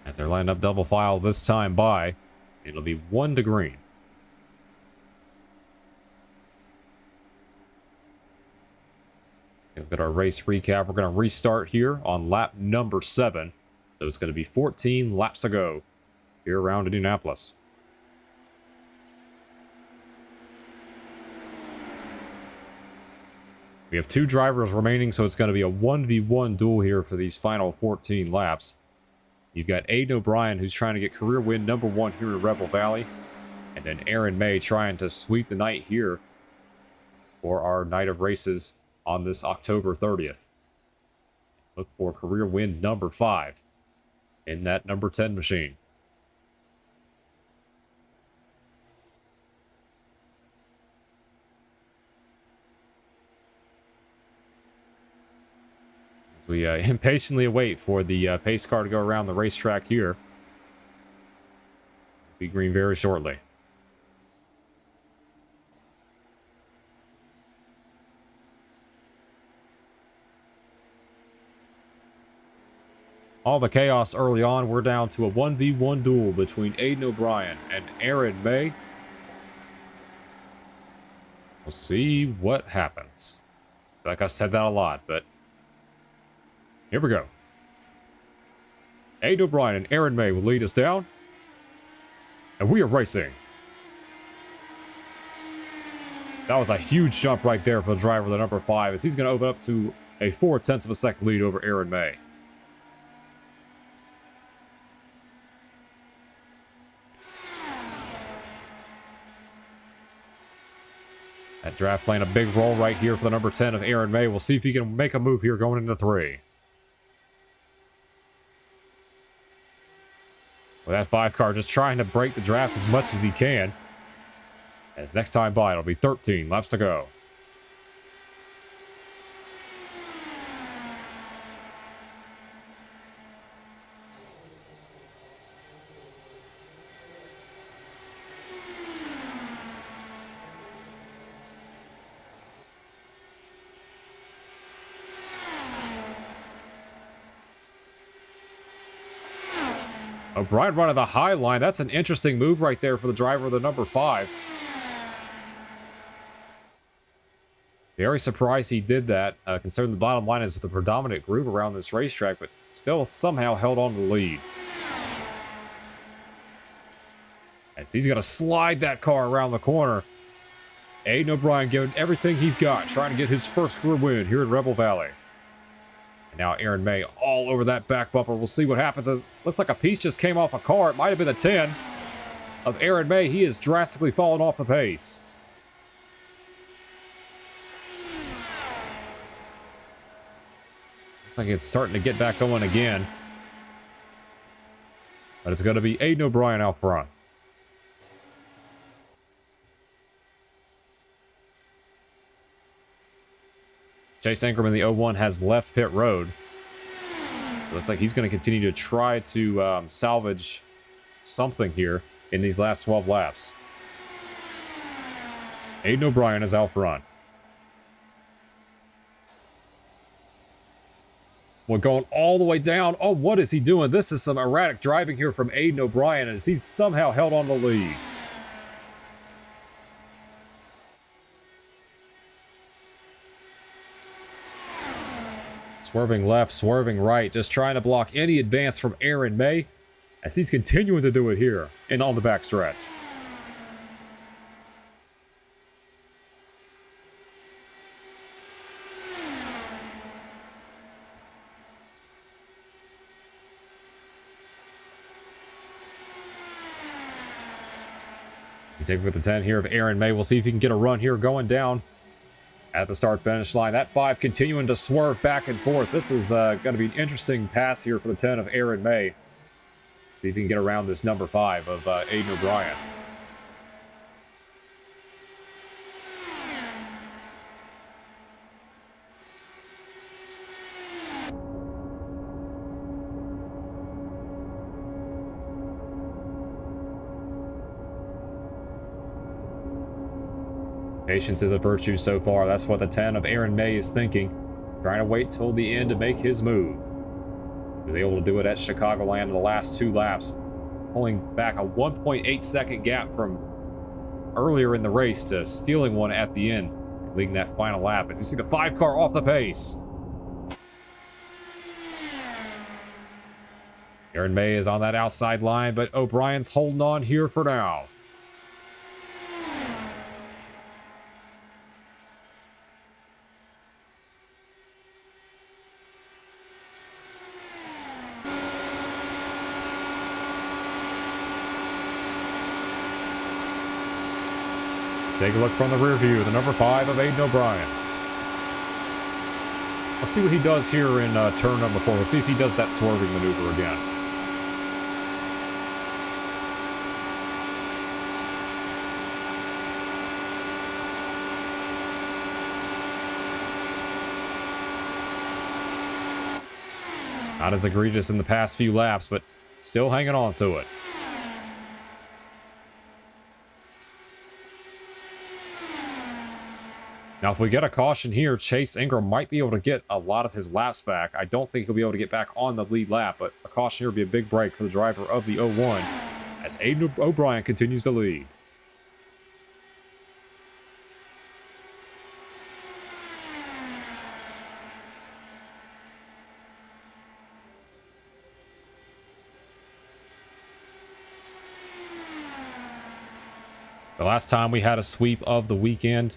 As they're lined up double file this time by, it'll be 1 to green. Look at our race recap. We're going to restart here on lap number 7. So it's going to be 14 laps to go here around Indianapolis. We have 2 drivers remaining, so it's going to be a 1v1 duel here for these final 14 laps. You've got Aiden O'Brien, who's trying to get career win number 1 here in Rebel Valley. And then Aaron May trying to sweep the night here for our night of races on this October 30th. Look for career win number 5 in that number 10 machine. As we impatiently await for the pace car to go around the racetrack here. Be green very shortly. All the chaos early on, we're down to a 1v1 duel between Aiden O'Brien and Aaron May. We'll see what happens. Like I said that a lot, but here we go. Aiden O'Brien and Aaron May will lead us down. And we are racing. That was a huge jump right there for the driver of the number 5, as he's going to open up to a 0.4 of a second lead over Aaron May. That draft playing a big role right here for the number 10 of Aaron May. We'll see if he can make a move here going into 3. With that 5 car just trying to break the draft as much as he can. As next time by, it'll be 13 laps to go. O'Brien running the high line. That's an interesting move right there for the driver of the number 5. Very surprised he did that, considering the bottom line is the predominant groove around this racetrack, but still somehow held on to the lead. As he's going to slide that car around the corner. Aiden O'Brien giving everything he's got, trying to get his first career win here in Rebel Valley. And now Aaron May all over that back bumper. We'll see what happens. As looks like a piece just came off a car. It might have been a 10 of Aaron May. He is drastically falling off the pace. Looks like it's starting to get back going again. But it's going to be Aiden O'Brien out front. Chase Ingram in the 01 has left pit road. Looks like he's going to continue to try to salvage something here in these last 12 laps. Aiden O'Brien is out front. We're going all the way down. Oh, what is he doing? This is some erratic driving here from Aiden O'Brien as he's somehow held on the lead. Swerving left, swerving right, just trying to block any advance from Aaron May as he's continuing to do it here and on the backstretch. He's taking with the 10 here of Aaron May. We'll see if he can get a run here going down at the start-finish line. That 5 continuing to swerve back and forth. This is going to be an interesting pass here for the 10 of Aaron May. See if he can get around this number 5 of Aiden O'Brien. Patience is a virtue so far. That's what the 10 of Aaron May is thinking. Trying to wait till the end to make his move. He was able to do it at Chicagoland in the last 2 laps, pulling back a 1.8 second gap from earlier in the race to stealing one at the end, leading that final lap. As you see the 5 car off the pace. Aaron May is on that outside line, but O'Brien's holding on here for now. Take a look from the rear view, the number 5 of Aiden O'Brien. Let's see what he does here in turn number 4. Let's see if he does that swerving maneuver again. Not as egregious in the past few laps, but still hanging on to it. Now, if we get a caution here, Chase Ingram might be able to get a lot of his laps back. I don't think he'll be able to get back on the lead lap, but a caution here would be a big break for the driver of the 01 as Aiden O'Brien continues to lead. The last time we had a sweep of the weekend,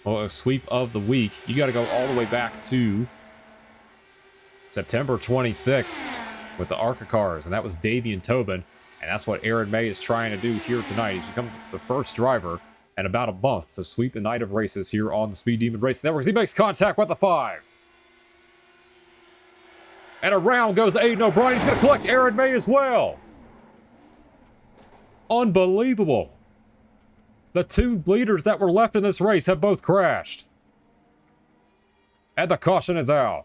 well, a sweep of the week, you got to go all the way back to September 26th with the ARCA cars, and that was Davian Tobin, and that's what Aaron May is trying to do here tonight. He's become the first driver in about a month to sweep the night of races here on the Speed Demon Racing Network. He makes contact with the 5. And around goes Aiden O'Brien. He's going to collect Aaron May as well. Unbelievable. The 2 leaders that were left in this race have both crashed. And the caution is out.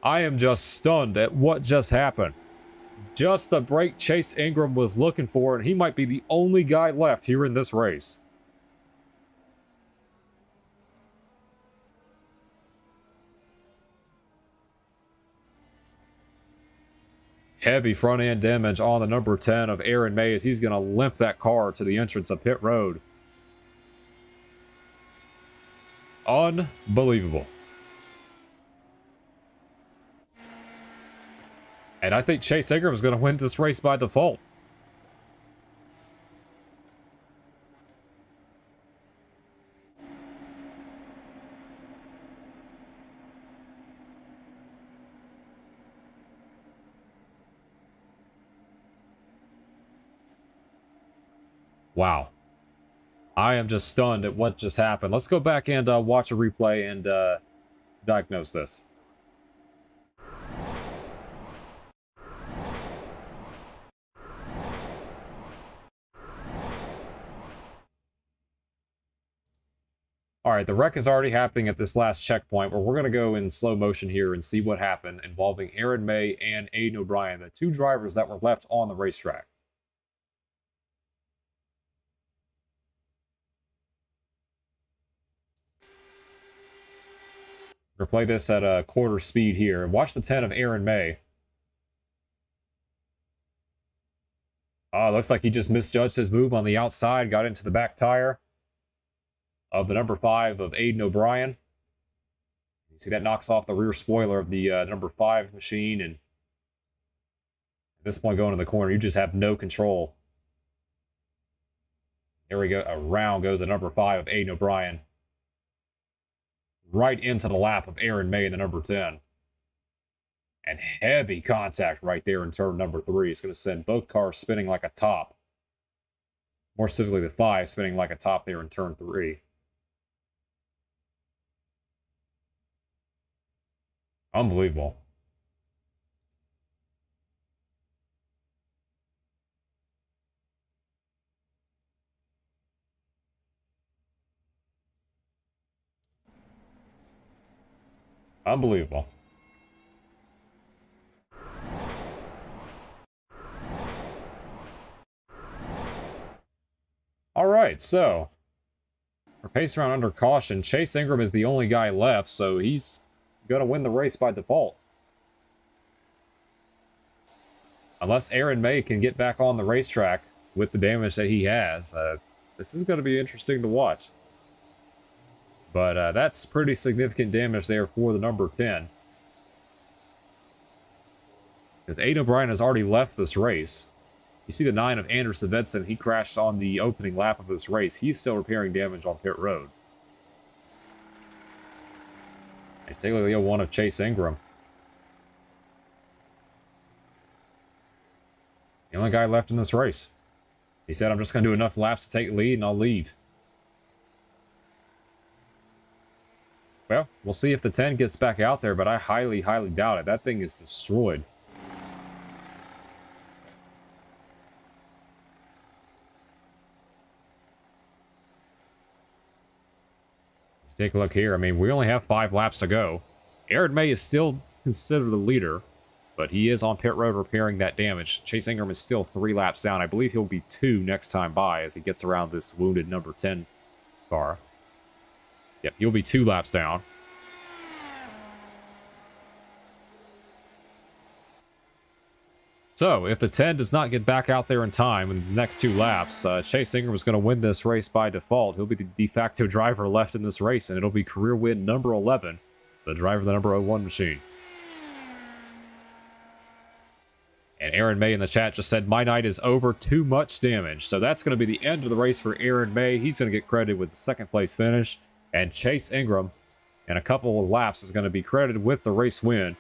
I am just stunned at what just happened. Just the break Chase Ingram was looking for, and he might be the only guy left here in this race. Heavy front end damage on the number 10 of Aaron May as he's going to limp that car to the entrance of pit road. Unbelievable. And I think Chase Ingram is going to win this race by default. Wow. I am just stunned at what just happened. Let's go back and watch a replay and diagnose this. All right, the wreck is already happening at this last checkpoint, where we're going to go in slow motion here and see what happened involving Aaron May and Aiden O'Brien, the 2 drivers that were left on the racetrack. Replay this at a quarter speed here. Watch the 10 of Aaron May. Oh, looks like he just misjudged his move on the outside, got into the back tire of the number 5 of Aiden O'Brien. You see that knocks off the rear spoiler of the number 5 machine, and at this point going to the corner, you just have no control. There we go. Around goes the number 5 of Aiden O'Brien. Right into the lap of Aaron May in the number 10. And heavy contact right there in turn number 3. It's going to send both cars spinning like a top. More specifically, the 5 spinning like a top there in turn 3. Unbelievable. Unbelievable. All right, so for pace round under caution, Chase Ingram is the only guy left, so he's going to win the race by default. Unless Aaron May can get back on the racetrack with the damage that he has. This is going to be interesting to watch. But that's pretty significant damage there for the number 10. Because Aiden O'Brien has already left this race. You see the 9 of Anderson Vedson, he crashed on the opening lap of this race. He's still repairing damage on pit road. It's Taylor Leo 1 of Chase Ingram. The only guy left in this race. He said, I'm just going to do enough laps to take the lead and I'll leave. Well, we'll see if the 10 gets back out there, but I highly, highly doubt it. That thing is destroyed. Take a look here. I mean, we only have 5 laps to go. Aaron May is still considered the leader, but he is on pit road repairing that damage. Chase Ingram is still 3 laps down. I believe he'll be 2 next time by as he gets around this wounded number 10 car. Yep, he'll be 2 laps down. So, if the 10 does not get back out there in time in the next 2 laps, Chase Ingram is going to win this race by default. He'll be the de facto driver left in this race, and it'll be career win number 11, the driver of the number 01 machine. And Aaron May in the chat just said, my night is over, too much damage. So that's going to be the end of the race for Aaron May. He's going to get credited with the 2nd place finish. And Chase Ingram, in a couple of laps, is going to be credited with the race win.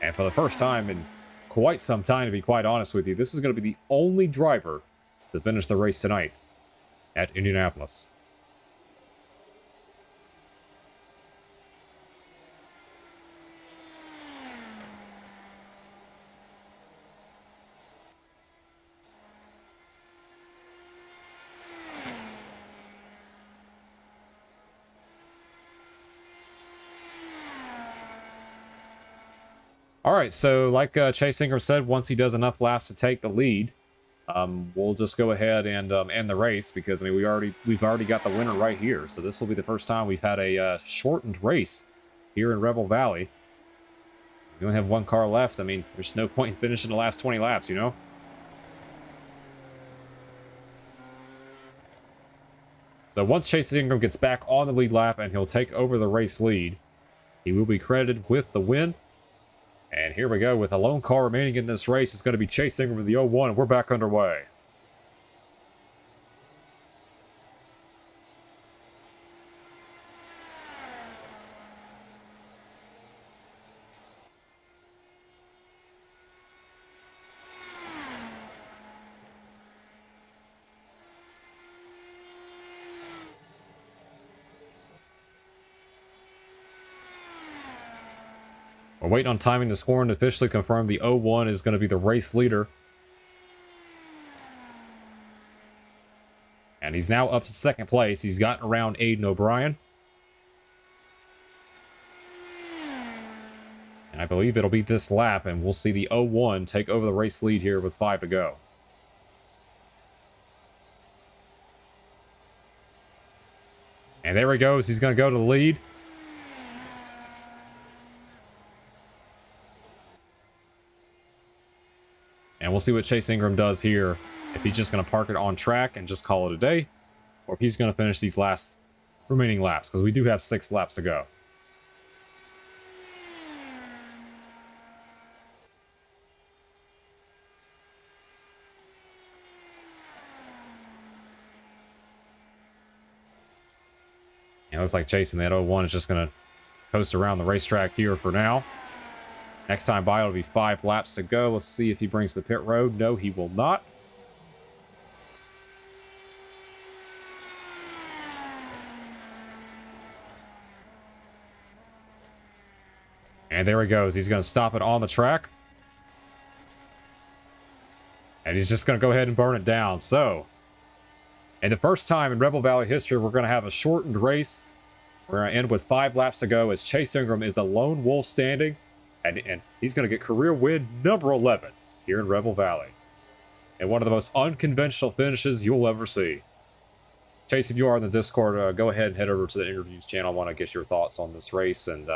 And for the first time in quite some time, to be quite honest with you, this is going to be the only driver to finish the race tonight at Indianapolis. All right, so like Chase Ingram said, once he does enough laps to take the lead, we'll just go ahead and end the race because I mean we've already got the winner right here. So this will be the first time we've had a shortened race here in Rebel Valley. We only have 1 car left. I mean, there's no point in finishing the last 20 laps, you know? So once Chase Ingram gets back on the lead lap and he'll take over the race lead, he will be credited with the win. And here we go with a lone car remaining in this race. It's going to be Chase Ingram with the 01, and we're back underway. We're waiting on timing the score and to officially confirm the 01 is going to be the race leader. And he's now up to 2nd place. He's gotten around Aiden O'Brien. And I believe it'll be this lap, and we'll see the 01 take over the race lead here with 5 to go. And there he goes. He's going to go to the lead. And we'll see what Chase Ingram does here. If he's just going to park it on track and just call it a day, or if he's going to finish these last remaining laps, because we do have 6 laps to go. It looks like chasing that 01 is just going to coast around the racetrack here for now. Next time by, it'll be 5 laps to go. Let's see if he brings the pit road. No, he will not. And there he goes. He's going to stop it on the track. And he's just going to go ahead and burn it down. So, and the first time in Rebel Valley history, we're going to have a shortened race. We're going to end with 5 laps to go as Chase Ingram is the lone wolf standing. And he's going to get career win number 11 here in Rebel Valley. And one of the most unconventional finishes you'll ever see. Chase, if you are in the Discord, go ahead and head over to the interviews channel. I want to get your thoughts on this race, and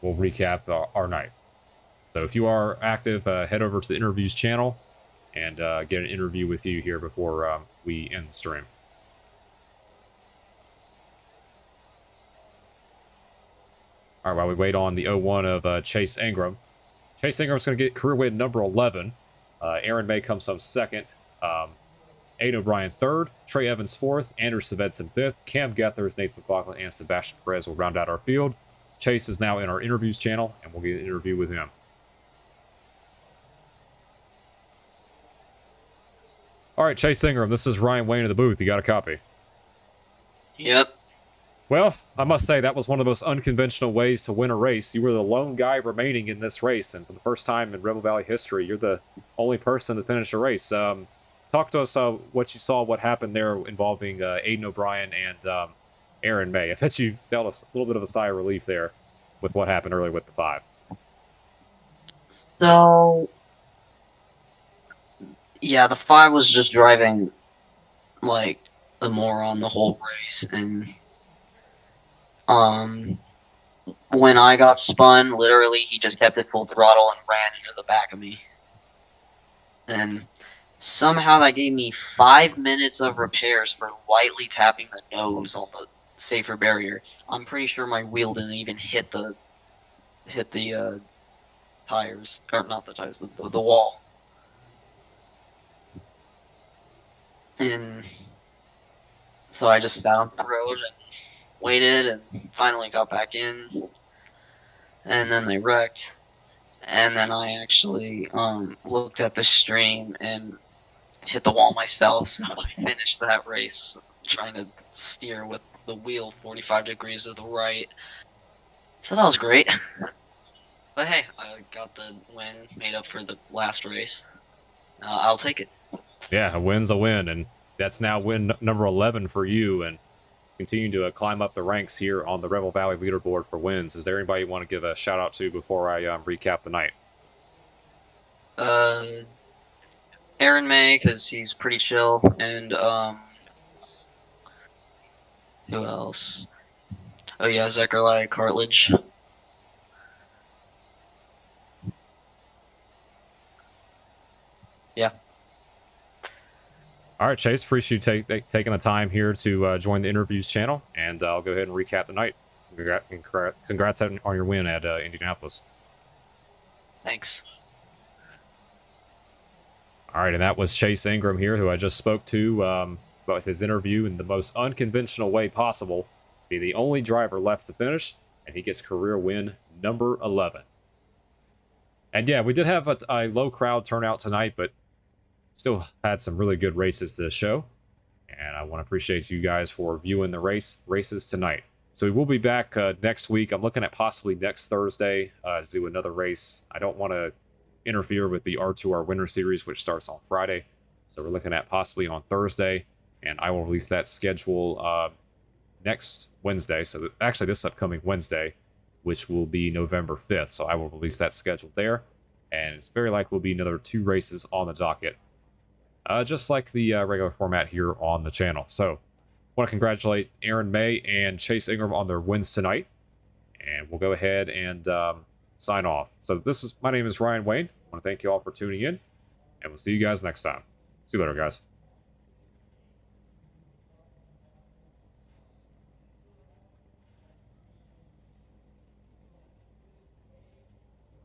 we'll recap our night. So if you are active, head over to the interviews channel and get an interview with you here before we end the stream. All right, while we wait on the 01 of Chase Ingram. Chase Ingram's going to get career win number 11. Aaron May comes home second. Aiden O'Brien third. Trey Evans fourth. Andrew Svedson fifth. Cam Gethers, Nathan McLaughlin, and Sebastian Perez will round out our field. Chase is now in our interviews channel, and we'll get an interview with him. All right, Chase Ingram, this is Ryan Wayne in the booth. You got a copy? Yep. Well, I must say that was one of the most unconventional ways to win a race. You were the lone guy remaining in this race, and for the first time in Rebel Valley history, you're the only person to finish a race. Talk to us what you saw, what happened there involving Aiden O'Brien and Aaron May. I bet you felt a little bit of a sigh of relief there with what happened earlier with the 5. So, yeah, the 5 was just driving like a moron the whole race, and when I got spun, literally he just kept it full throttle and ran into the back of me. And somehow that gave me 5 minutes of repairs for lightly tapping the nose on the safer barrier. I'm pretty sure my wheel didn't even hit the tires, or not the tires, the wall. And so I just sat on the road and waited, and finally got back in. And then they wrecked. And then I actually looked at the stream and hit the wall myself, so I finished that race trying to steer with the wheel 45 degrees to the right. So that was great. But hey, I got the win made up for the last race. I'll take it. Yeah, a win's a win, and that's now win number 11 for you, and continue to climb up the ranks here on the Rebel Valley leaderboard for wins. Is there anybody you want to give a shout out to before I recap the night? Aaron May, because he's pretty chill, and who else? Oh yeah, Zechariah Cartledge. Yeah. All right, Chase, appreciate you taking the time here to join the interviews channel, and I'll go ahead and recap the night. Congrats on your win at Indianapolis. Thanks. All right, and that was Chase Ingram here, who I just spoke to about his interview in the most unconventional way possible. Be the only driver left to finish, and he gets career win number 11. And yeah, we did have a low crowd turnout tonight, but still had some really good races to show. And I want to appreciate you guys for viewing the races tonight. So we will be back next week. I'm looking at possibly next Thursday to do another race. I don't want to interfere with the R2R Winter Series, which starts on Friday. So we're looking at possibly on Thursday, and I will release that schedule next Wednesday. So actually this upcoming Wednesday, which will be November 5th. So I will release that schedule there, and it's very likely will be another 2 races on the docket, just like the regular format here on the channel. So I want to congratulate Aaron May and Chase Ingram on their wins tonight, and we'll go ahead and sign off. So my name is Ryan Wayne. I want to thank you all for tuning in, and we'll see you guys next time. See you later, guys.